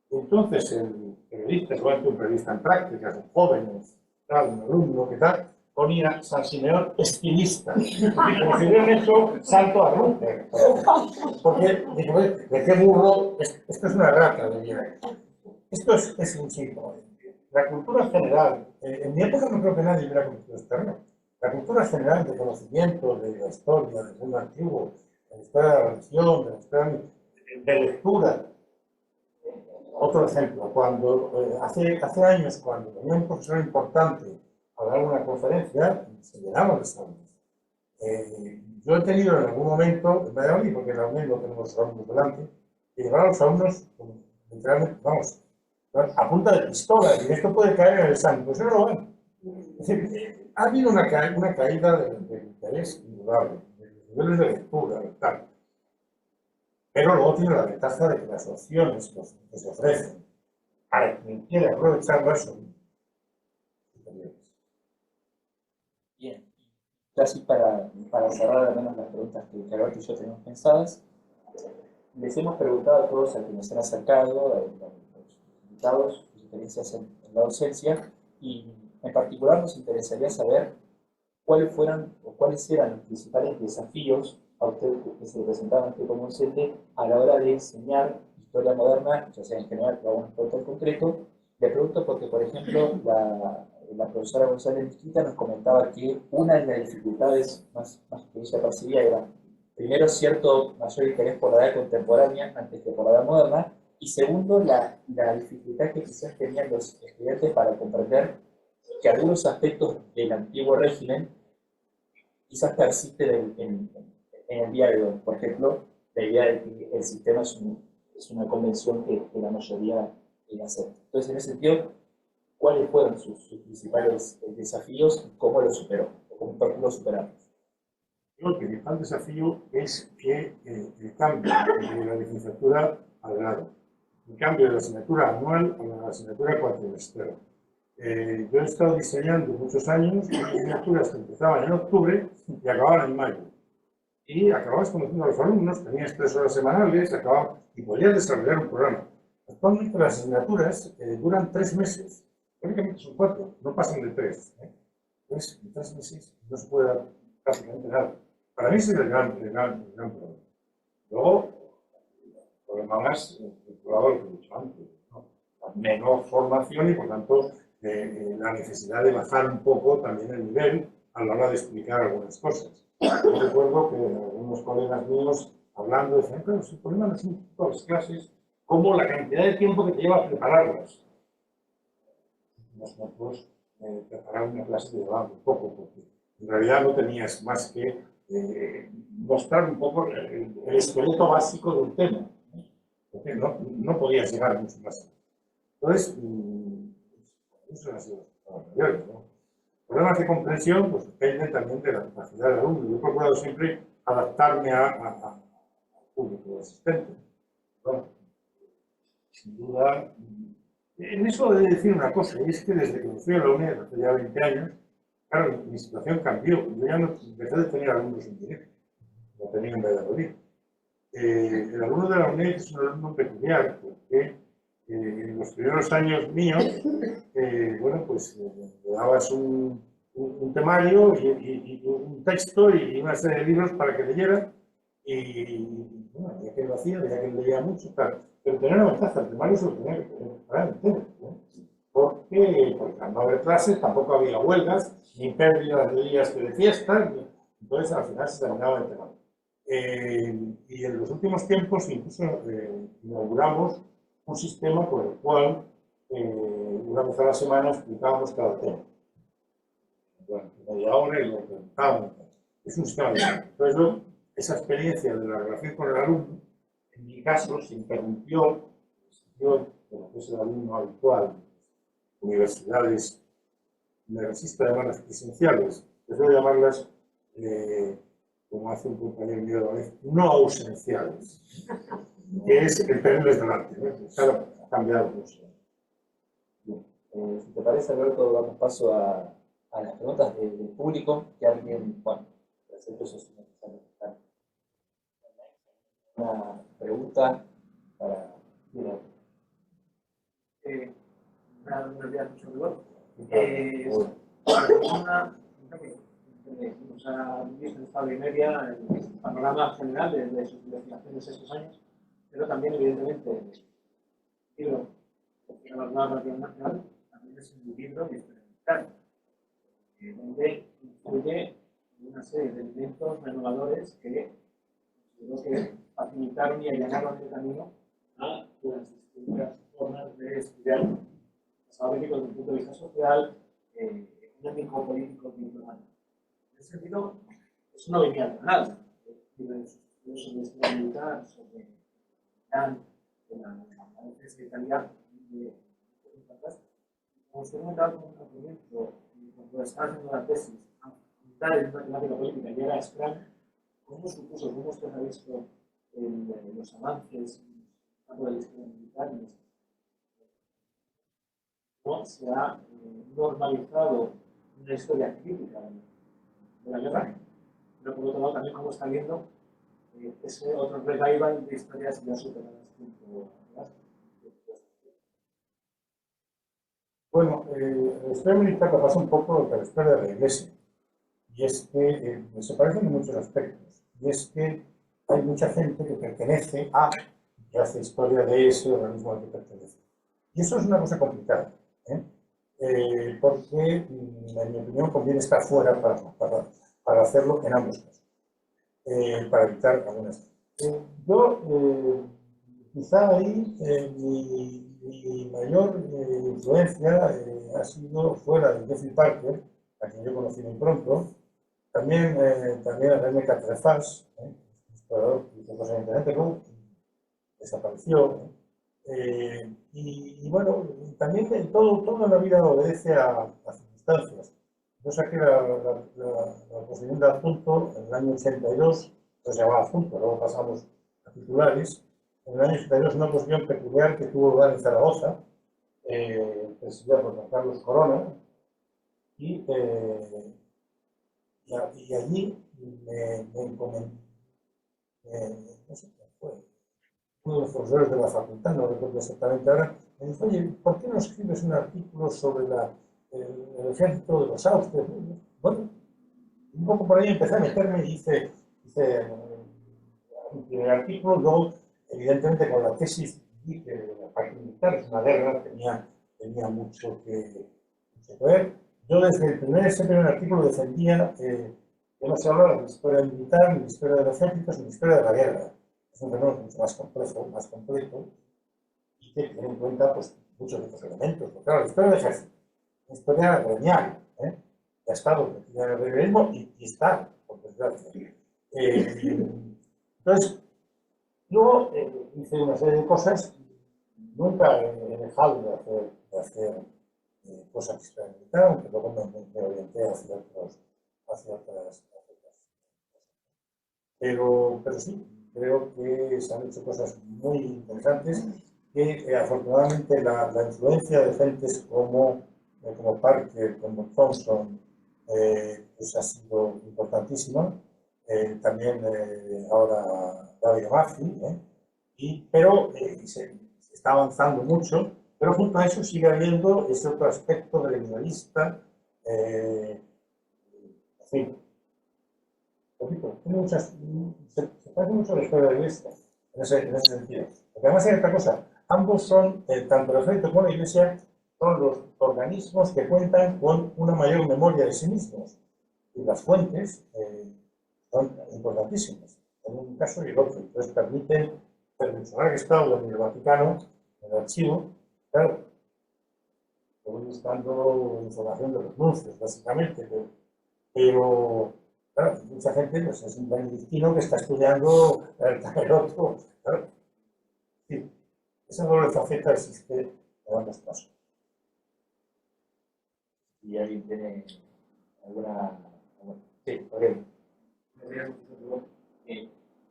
B: Entonces el periodista, seguramente un periodista en prácticas, un joven, tal, un alumno, ¿qué tal? Ponía San Simeón estilista, como si hubieran hecho salto a Ruther. Porque, digo, ¿de qué burro? Esto es una rata, de bien. Esto es un síntoma. La cultura general, en mi época no creo que nadie hubiera cultura externa. La cultura general de conocimiento de la historia, del mundo antiguo, de la historia de la religión, de la historia de lectura. Otro ejemplo, cuando hace años, cuando venía un profesor importante a dar una conferencia, se llenaban las aulas. Yo he tenido en algún momento, en Valladolid, porque en la UNED no tenemos los alumnos delante, que llevar a los alumnos, literalmente, vamos, a punta de pistola, y esto puede caer en el santo, eso no lo ven. Es decir, ha habido una caída de interés indudable, de los niveles de lectura, y tal. Pero luego tiene la ventaja de que las opciones que se ofrecen para quien quiere aprovecharlas son superiores.
A: Bien, casi para cerrar al menos las preguntas que Alberto y yo tenemos pensadas, les hemos preguntado a todos a quienes se han acercado, a los invitados, sus experiencias en la docencia, y en particular nos interesaría saber cuáles eran los principales desafíos a usted que se presentaban a usted como docente a la hora de enseñar historia moderna, ya sea en general, pero vamos a en concreto. Le pregunto porque, por ejemplo, la profesora González Mezquita nos comentaba que una de las dificultades más que ella percibía era, primero, cierto mayor interés por la edad contemporánea antes que por la edad moderna, y segundo, la dificultad que quizás tenían los estudiantes para comprender que algunos aspectos del antiguo régimen quizás persisten en el día de hoy. Por ejemplo, la idea de que el sistema es una convención que la mayoría acepta. Entonces, en ese sentido, ¿cuáles fueron sus principales desafíos y cómo los superó? ¿O cómo procuró superarlos?
B: El principal desafío es que el cambio de la licenciatura al grado, el cambio de la asignatura anual a la asignatura cuatrimestral. Yo he estado diseñando muchos años asignaturas que empezaban en octubre y acababan en mayo. y acababas conociendo a los alumnos, tenías 3 horas semanales, y podías desarrollar un programa. Actualmente las asignaturas duran 3 meses, prácticamente son 4, no pasan de 3. Entonces, en 3 meses no se puede dar prácticamente nada. Para mí ese es el gran problema. Luego, el problema más vinculado a lo que he dicho antes, ¿no? La menor formación y, por tanto, la necesidad de bajar un poco también el nivel a la hora de explicar algunas cosas. Yo recuerdo que algunos colegas míos hablando decían, pero si el problema no es un poco las clases, como la cantidad de tiempo que te lleva a prepararlas. Nosotros preparar una clase te llevaba un poco, porque en realidad no tenías más que mostrar un poco el esqueleto básico del tema, porque no podías llegar mucho más. Entonces, eso ha sido los mayores, ¿no? Problemas de comprensión pues, dependen también de la capacidad del alumno. Yo he procurado siempre adaptarme al público asistente. Bueno, sin duda, en eso he de decir una cosa, y es que desde que me fui a la UNED hace ya 20 años, claro, mi situación cambió. Yo ya no dejé de tener alumnos en directo, lo tenía en Valladolid. El alumno de la UNED es un alumno peculiar, porque en los primeros años míos, bueno, pues le dabas un temario y un texto y una serie de libros para que leyera, y bueno, ya que lo hacía, ya que leía mucho, claro. Pero tenía una ventaja, el temario se lo tenía que preparar entero, ¿no? Porque al no haber clases tampoco había huelgas, ni pérdidas de días que de fiesta, entonces al final se terminaba el temario. Y en los últimos tiempos incluso inauguramos un sistema por el cual una vez a la semana explicábamos cada tema. Durante media hora y lo preguntábamos. Es un sistema de... Entonces, esa experiencia de la relación con el alumno, en mi caso, se interrumpió de lo que es el alumno habitual. Universidades, me resisto a llamarlas presenciales, prefiero llamarlas, como hace un compañero mío de la vez, no ausenciales, que es el tenerles delante, ¿no? Claro, ha cambiado mucho.
A: Bien. Si te parece, Alberto, damos paso a las preguntas del público, que alguien, bueno, hacer eso es una pregunta para...
D: Buenos días, mucho rigor. Nos ha visto en estado y media el panorama general de sus investigaciones estos años, pero también, evidentemente, el libro de la Norma Nacional también es un libro experimental, donde incluye una serie de elementos renovadores que facilitaron y allanaron el camino a las distintas formas de estudiar pasado bélico desde el punto de vista social, económico, político, diplomático. En ese sentido, es una venida de nada. Sobre historia militar, sobre la defensa italiana de como usted comentaba con un conocimiento, cuando estaba haciendo la tesis de matemática política y era Scrum, ¿cómo supuso, cómo usted ha visto los avances tanto de la historia militar y cómo se ha normalizado una historia crítica de la guerra, pero por otro lado también cómo está viendo ese otro revival de historias ya superadas tiempo atrás?
B: Bueno, la historia militar pasa un poco lo que la historia de la Iglesia, y es que se parecen en muchos aspectos, y es que hay mucha gente que pertenece a, que hace historia de ese organismo al que pertenece. Y eso es una cosa complicada, porque, en mi opinión, conviene estar fuera para hacerlo en ambos casos, para evitar algunas. Quizá ahí mi mayor influencia ha sido fuera de Jeffrey Parker, a quien yo conocí muy pronto, también a René Catrefas, explorador que hizo cosas interesantes, ¿no? Desapareció. Y bueno, también toda la vida obedece a circunstancias. Yo saqué la posición de adjunto en el año 82, pues se llamaba adjunto, luego pasamos a titulares. En el año 82 una posición peculiar que tuvo lugar en Zaragoza, presidida por Juan Carlos Corona, y allí no sé quién fue, uno de los profesores de la facultad, no recuerdo exactamente ahora, me dijo, oye, ¿por qué no escribes un artículo sobre el ejército de los Austrias? Bueno, un poco por ahí empecé a meterme y hice un primer artículo, luego, evidentemente, con la tesis vi que la parte militar es una guerra, tenía mucho que ver. Yo desde ese primer artículo defendía que no se habla de la historia militar, ni de la historia de los ejércitos, ni de la historia de la guerra. Es un fenómeno mucho más complejo, más complejo, y que tiene en cuenta pues, muchos de estos elementos. Porque, claro, la historia del ejército, una historia gremial, que ha estado metida en el liberalismo y está, por desgracia. Entonces, luego hice una serie de cosas, nunca he dejado de hacer cosas experimentales, aunque luego me orienté hacia otras cosas. Pero sí, creo que se han hecho cosas muy interesantes que afortunadamente la influencia de gentes como Parker, como Thompson, pues ha sido importantísima. También ahora David Murphy, pero se está avanzando mucho, pero junto a eso sigue habiendo ese otro aspecto gremialista, en fin, se parece mucho a la historia de la Iglesia en ese sentido. Porque además hay otra cosa, ambos son, tanto el ejército como la Iglesia, son los organismos que cuentan con una mayor memoria de sí mismos. Y las fuentes son importantísimas, en un caso y el otro. Entonces permiten personal que está en el Vaticano, en el archivo, claro, voy buscando información de los nuncios, básicamente, pero claro, mucha gente pues, es un benedictino que está estudiando el otro. Claro. Sí, esa doble faceta existe en ambos casos.
A: ¿Y alguien tiene alguna? Sí, Aurelio.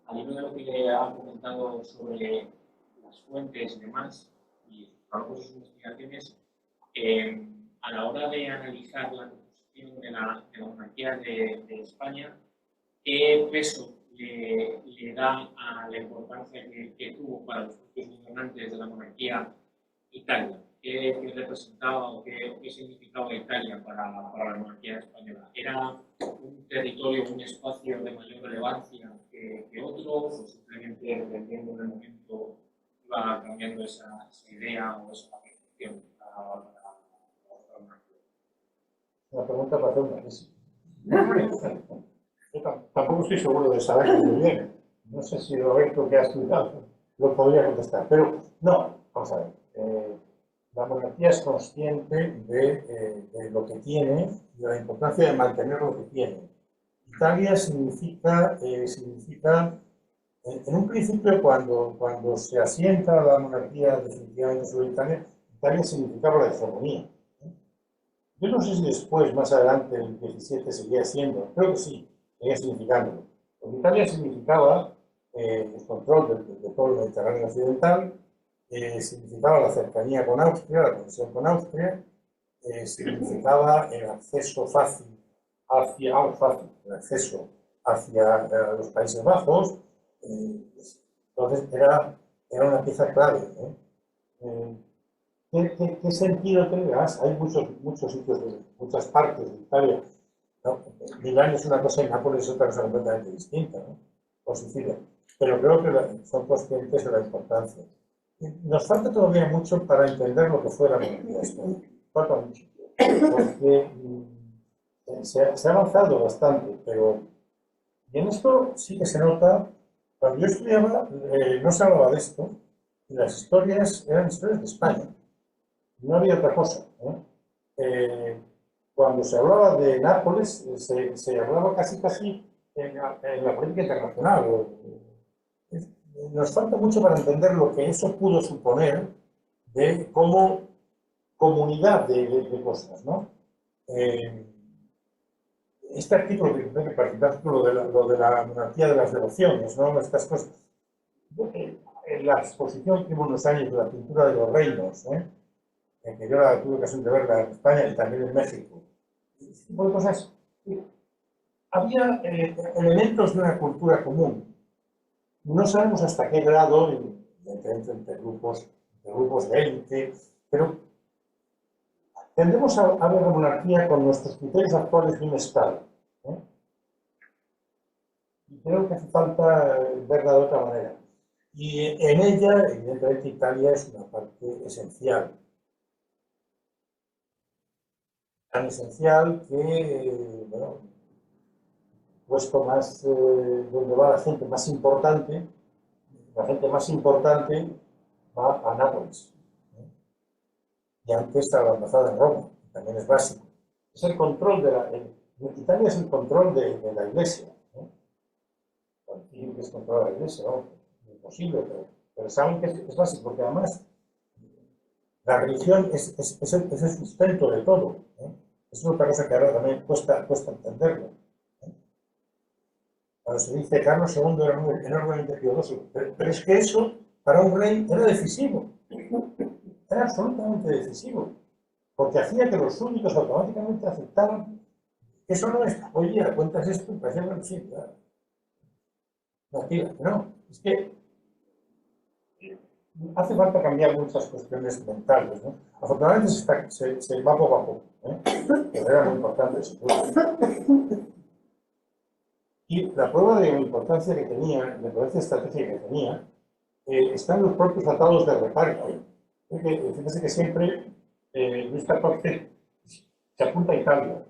E: Al hilo de lo que le han comentado sobre las fuentes y demás, y sus investigaciones, a la hora de analizar la composición de la monarquía de España, ¿qué peso le da a la importancia que tuvo para los propios gobernantes de la monarquía Italia? ¿Qué representaba o qué significaba Italia para la monarquía española? ¿Era un territorio, un espacio de mayor relevancia que otros, o simplemente dependiendo del momento iba cambiando esa idea o esa percepción para la monarquía?
B: Una pregunta para hacer una tesis. Yo tampoco estoy seguro de saber muy bien. No sé si Roberto, que ha estudiado, lo podría contestar. Pero no, vamos a ver. La monarquía es consciente de lo que tiene y de la importancia de mantener lo que tiene. Italia significa en un principio, cuando se asienta la monarquía definitivamente sobre Italia, Italia significaba la hegemonía. Yo no sé si después, más adelante, el 17 seguía siendo, creo que sí, seguía significándolo. Porque Italia significaba el control de todo el Mediterráneo occidental, significaba la cercanía con Austria, la conexión con Austria, significaba el acceso fácil hacia los Países Bajos. Entonces era una pieza clave. ¿Qué sentido tiene? Hay muchos sitios, muchas partes de Italia. ¿No? Milán es una cosa y Nápoles es otra cosa completamente distinta, ¿no? O Sicilia. Pero creo que son conscientes de la importancia. Nos falta todavía mucho para entender lo que fue la monarquía española. Falta mucho. Porque se ha avanzado bastante, pero y en esto sí que se nota. Cuando yo estudiaba, no se hablaba de esto, y las historias eran historias de España. No había otra cosa. Cuando se hablaba de Nápoles, se hablaba casi en la política internacional. Nos falta mucho para entender lo que eso pudo suponer como comunidad de cosas, ¿no? Este artículo que artículo lo de la monarquía de las devociones, ¿no? Estas cosas. En la exposición que hubo unos años de la pintura de los reinos, que yo tuve ocasión de verla en España y también en México. Este tipo de cosas. Había elementos de una cultura común, No sabemos hasta qué grado, evidentemente entre grupos de élite, pero tendemos a ver la monarquía con nuestros criterios actuales de un Estado. Y creo que hace falta verla de otra manera. Y en ella, evidentemente, Italia es una parte esencial. Tan esencial que, bueno, puesto más donde va la gente más importante va a Nápoles. Y antes está la embajada en Roma, que también es básico. Es el control Italia es el control de la Iglesia. Decir que es controlar la Iglesia, ¿no? Imposible, pero saben que es básico, porque además la religión es el sustento de todo. Es otra cosa que ahora también cuesta entenderlo. Cuando se dice Carlos II era enormemente piadoso, pero es que eso para un rey era decisivo, era absolutamente decisivo, porque hacía que los súbditos automáticamente aceptaran que eso no es, oye, cuentas esto, me parece una sí, claro. No, es que hace falta cambiar muchas cuestiones mentales, ¿no? Afortunadamente se va poco a poco, pero era muy importante eso. Y la prueba de la importancia que tenía, la importancia estratégica que tenía, está en los propios tratados de reparto. Fíjese que siempre Luis XIV se apunta a Italia.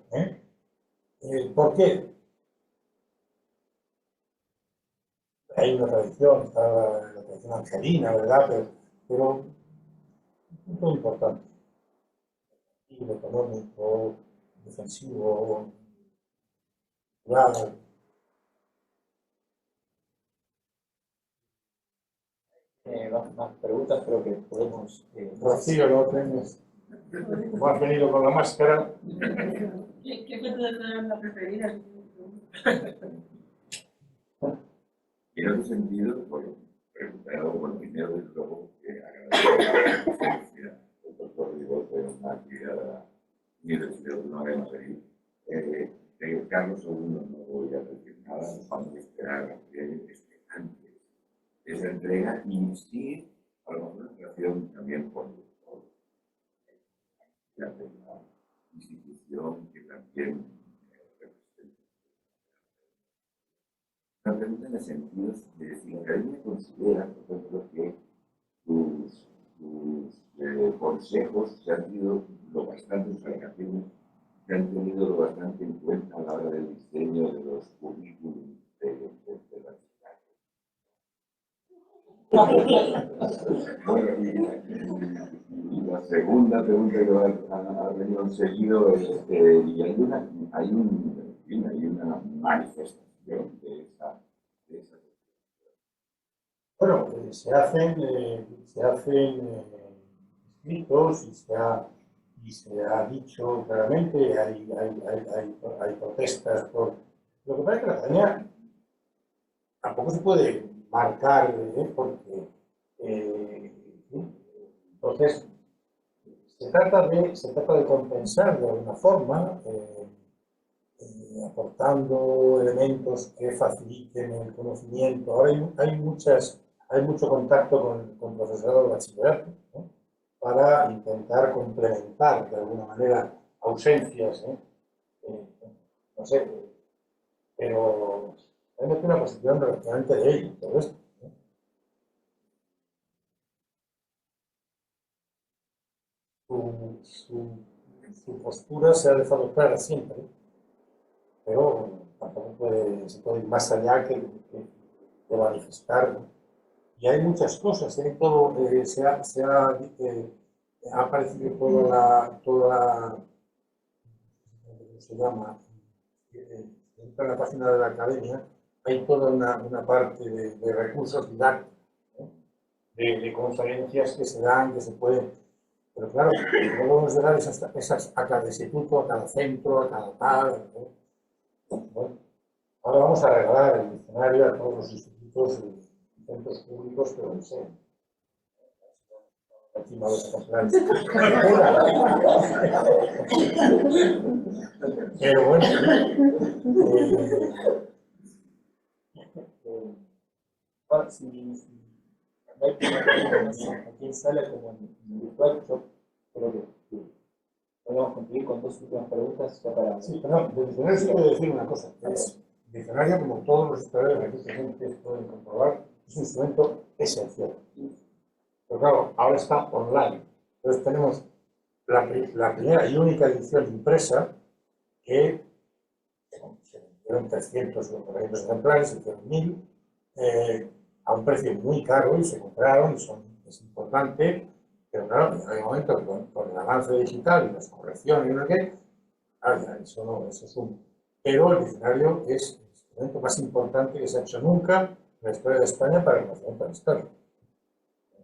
B: ¿Por qué? Hay una tradición, está la tradición angelina, ¿verdad? Pero un punto importante, económico, defensivo, cultural.
A: Más preguntas, creo que podemos...
B: Rocío, no tienes. Como has venido con la máscara.
F: ¿Qué método es la preferida?
G: En ese sentido, bueno, preguntado, primero desde luego que agradezco la presencia del doctor Rigote en una actividad Universidad Autónoma de Madrid. De Carlos II no voy a decir nada, nos vamos a esperar antes de esa entrega y sí, a lo mejor en relación también con la institución que también una pregunta en el sentido de si la academia considera, por ejemplo, que sus consejos se han sido lo bastante, sus alegaciones se han tenido lo bastante en cuenta a la hora del diseño de los currículums de la ciudad. Y la segunda pregunta que va a venir seguido es, y hay una manifestación de esa.
B: Bueno, se hacen escritos y se ha dicho claramente, hay protestas por... Lo que pasa es que la academia tampoco se puede marcar, porque entonces se trata de compensar de alguna forma, aportando elementos que faciliten el conocimiento. Ahora hay mucho contacto con profesorado de bachillerato, ¿no? Para intentar complementar de alguna manera ausencias, no sé, pero hay una posición relativamente de ello, todo esto. Su postura se ha dejado clara siempre, pero tampoco se puede ir más allá que de manifestarlo. Y hay muchas cosas, todo, ha aparecido ¿cómo se llama? Dentro de la página de la academia hay toda una parte de recursos didácticos, de conferencias que se dan, que se pueden. Pero claro, no podemos llegar esas a cada instituto, a cada centro, a cada tal. Bueno, ahora vamos a regalar el diccionario a todos los institutos y centros públicos que lo deseen. Encima de los ejemplares. Pero bueno,
A: Si no hay información aquí en sala como en virtual, yo creo que podemos concluir con dos últimas preguntas ya para...
B: Sí, perdón, de diccionario sí puedo decir una cosa. Es, diccionario, como todos los historiadores aquí presentes pueden comprobar, es un instrumento esencial. Pero claro, ahora está online. Entonces tenemos la primera y única edición impresa que se vendieron 300 o 400 ejemplares, se hicieron 1000, a un precio muy caro y se compraron, es importante, pero claro, en el momento que con el avance digital y las correcciones y no sé qué, ya, eso no, eso es un... Pero el diccionario es el instrumento más importante que se ha hecho nunca en la historia de España para el conocimiento de la historia.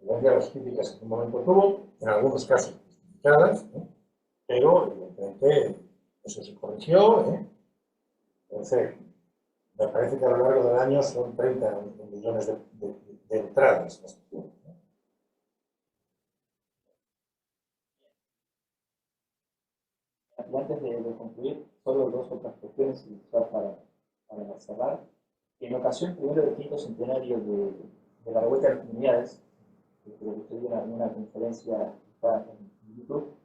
B: De las críticas que en un momento tuvo, en algunos casos justificadas, pero evidentemente eso se corrigió. Entonces, me parece que a lo largo del año son 30 millones de entradas.
A: Y antes de concluir, solo dos otras cuestiones y ya para cerrar. En ocasión primero del quinto centenario de la revuelta de las comunidades, creo que usted dio una conferencia está en YouTube,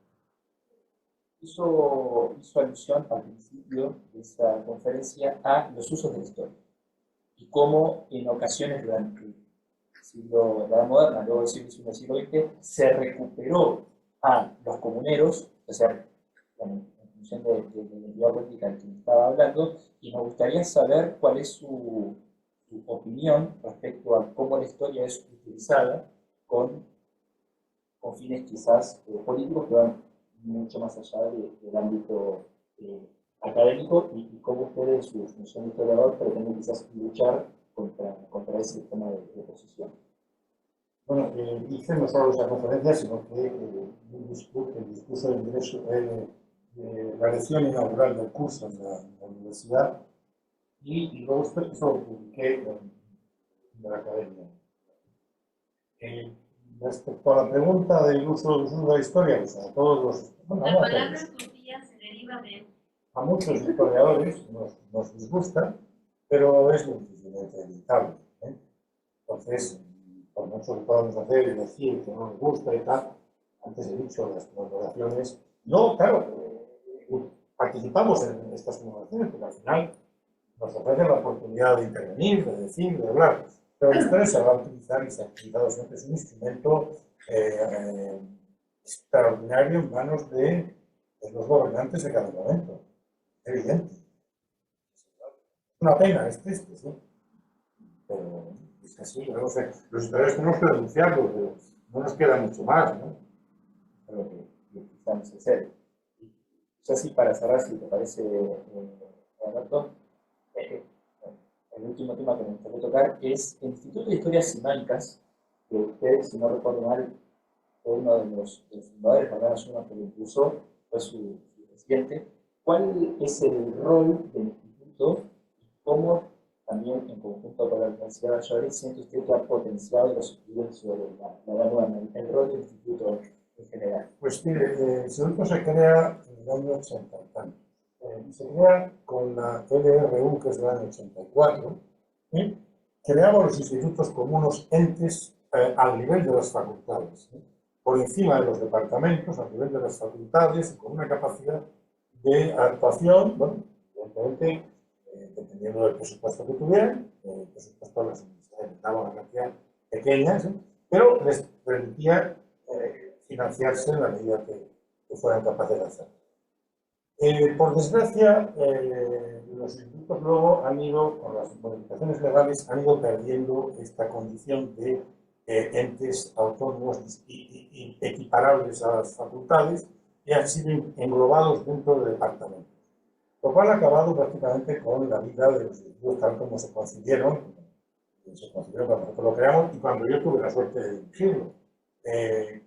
A: hizo alusión al principio de esta conferencia a los usos de la historia y cómo en ocasiones durante el siglo de la Edad Moderna, luego del siglo XIX y siglo XX, se recuperó a los comuneros, o sea, en función de la identidad política de quien estaba hablando, y nos gustaría saber cuál es su opinión respecto a cómo la historia es utilizada con fines quizás políticos que van mucho más allá del ámbito académico y cómo usted en su función de historiador pretende quizás luchar contra ese sistema de oposición.
B: Bueno, hice no solo esa conferencia, sino que el discurso del derecho, la lección inaugural del curso en la universidad, y luego eso lo publiqué en la academia. Respecto a la pregunta del uso de la historia, pues a todos los... Bueno,
F: La palabra utopía se deriva de...
B: A muchos historiadores nos disgusta, pero es muy difícilmente evitable. Entonces, por mucho que podamos hacer y decir que no nos gusta y tal, antes he dicho las colaboraciones. No, claro, participamos en estas colaboraciones porque al final nos ofrecen la oportunidad de intervenir, de decir, de hablar. Pero la historia se va a utilizar y se ha utilizado siempre. Es un instrumento extraordinario en manos de los gobernantes de cada momento. Es evidente. Es una pena, es triste, ¿sí? Pero es así, no sé. Los historiadores tenemos que denunciarlo, pero no nos queda mucho más, ¿no?
A: Pero que estamos en serio. Ya sí, para cerrar, si te parece, Alberto, el último tema que me gustaría tocar es el Instituto de Historias Simánicas, que usted, si no recuerdo mal, fue uno de los fundadores, al menos uno que lo impulsó, fue su presidente. ¿Cuál es el rol del instituto y cómo también en conjunto con la Universidad de Valladolid siente usted que ha potenciado los estudios sobre la Edad Moderna, el rol del instituto en general?
B: Pues mire, el instituto se crea en el año 80 y tanto. Se crea con la LRU, que es del año 84, ¿sí? Creamos los institutos como unos entes al nivel de las facultades, ¿sí? Por encima de los departamentos, al nivel de las facultades, con una capacidad de actuación, bueno, evidentemente, dependiendo del presupuesto que tuvieran, el presupuesto de las universidades daba una cantidad pequeña, ¿sí? Pero les permitía financiarse en la medida que fueran capaces de hacerlo. Por desgracia, los institutos luego han ido, con las modificaciones legales, han ido perdiendo esta condición de entes autónomos y equiparables a las facultades y han sido englobados dentro de departamentos. Lo cual ha acabado prácticamente con la vida de los institutos tal como se concibieron cuando nosotros lo creamos y cuando yo tuve la suerte de dirigirlo.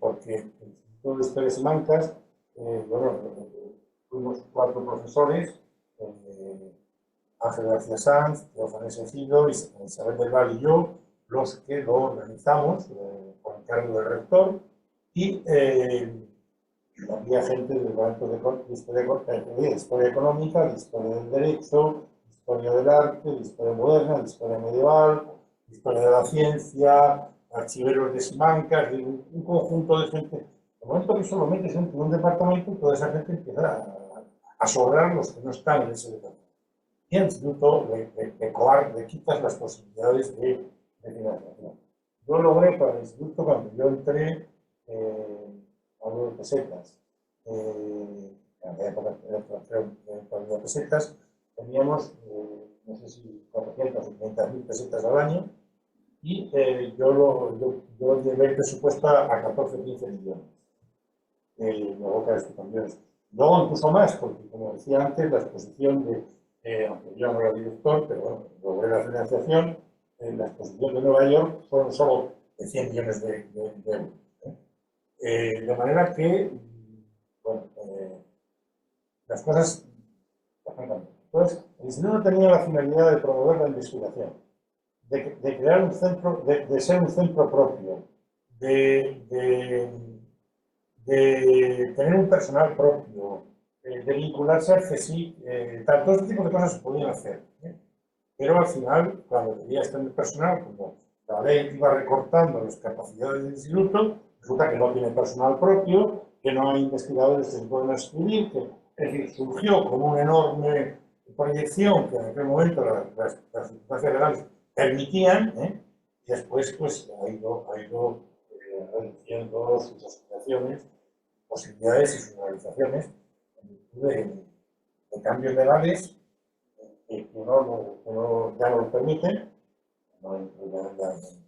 B: Porque el Instituto de Historias Simánicas, bueno, fuimos 4 profesores, Ángel García Sanz, Teófanes Sencillo, Isabel del Val y yo, los que lo organizamos con encargo del rector, y había gente de departamentos de historia económica, de historia del derecho, de historia del arte, de historia moderna, de historia medieval, historia de la ciencia, archiveros de Simancas, un conjunto de gente. De momento que solo metes en un departamento y toda esa gente empieza a sobrar los que no están en ese departamento. Y el instituto le quitas las posibilidades de financiación. Yo logré para el instituto, cuando yo entré, algo de pesetas. En la época de pesetas, teníamos, no sé si 400 o 500.000 pesetas al año, y yo llevé el presupuesto a 14 o 15 millones. Luego, claro, esto cambió. Luego incluso más, porque como decía antes, la exposición aunque yo no era director, pero bueno, logré la financiación, la exposición de Nueva York fueron solo de 100 millones de euros. De manera que, bueno, las cosas cambian. Entonces, el instituto tenía la finalidad de promover la investigación, de crear un centro, de ser un centro propio, de tener un personal propio, de vincularse al CSIC, todo este tipo de cosas se podían hacer. Pero al final, cuando querías tener personal, como la ley iba recortando las capacidades del instituto, resulta que no tiene personal propio, que no hay investigadores que se pueden escribir, es decir, surgió como una enorme proyección que en aquel momento las circunstancias legales permitían, y después pues, ha ido reduciendo sus aspiraciones, posibilidades y sus realizaciones en virtud de cambios legales que ya no lo permiten,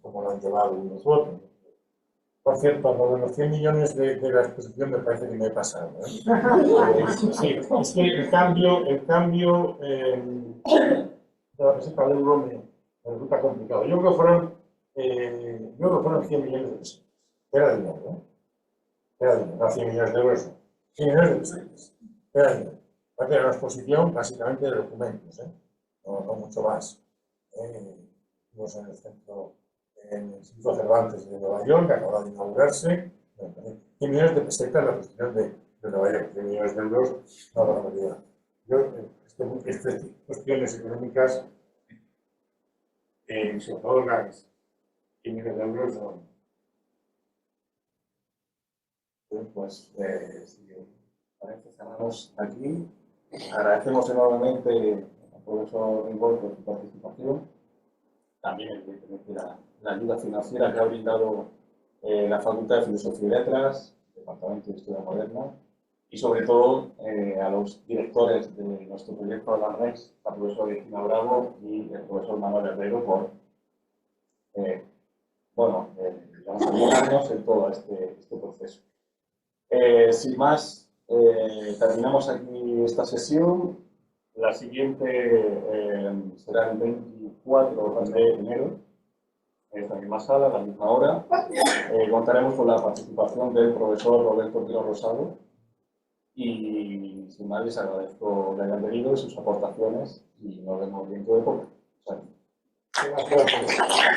B: como lo han llevado unos u otros. Por cierto, lo de los 100 millones de la exposición me parece que me he pasado. Sí, es que el cambio de la peseta al euro me resulta complicado. Yo creo que fueron 100 millones de pesos. Era dinero, Era dinero, no 100 millones de euros. 100 millones de pesos. Era dinero. Era una exposición básicamente de documentos, no mucho más. Estuvimos en el centro, en el Instituto Cervantes de Nueva York, que acaba de inaugurarse. 100 millones de pesetas la exposición de Nueva York, 100 millones de euros, no la realidad. Estas cuestiones económicas, sobre todo las 100 millones de euros, no.
C: Pues, si parece, cerramos aquí. Agradecemos enormemente al profesor Rimbol por su participación. También, evidentemente, la ayuda financiera que ha brindado la Facultad de Filosofía y Letras, el Departamento de Historia Moderna, y sobre todo a los directores de nuestro proyecto de la REX, la profesora Virginia Bravo y el profesor Manuel Herrero, por ayudarnos en todo este proceso. Sin más, terminamos aquí esta sesión. La siguiente será el 24 de enero, en esta misma sala, a la misma hora. Contaremos con la participación del profesor Roberto Pino Rosado. Y sin más, les agradezco que hayan venido y sus aportaciones, y nos vemos dentro de poco. Gracias.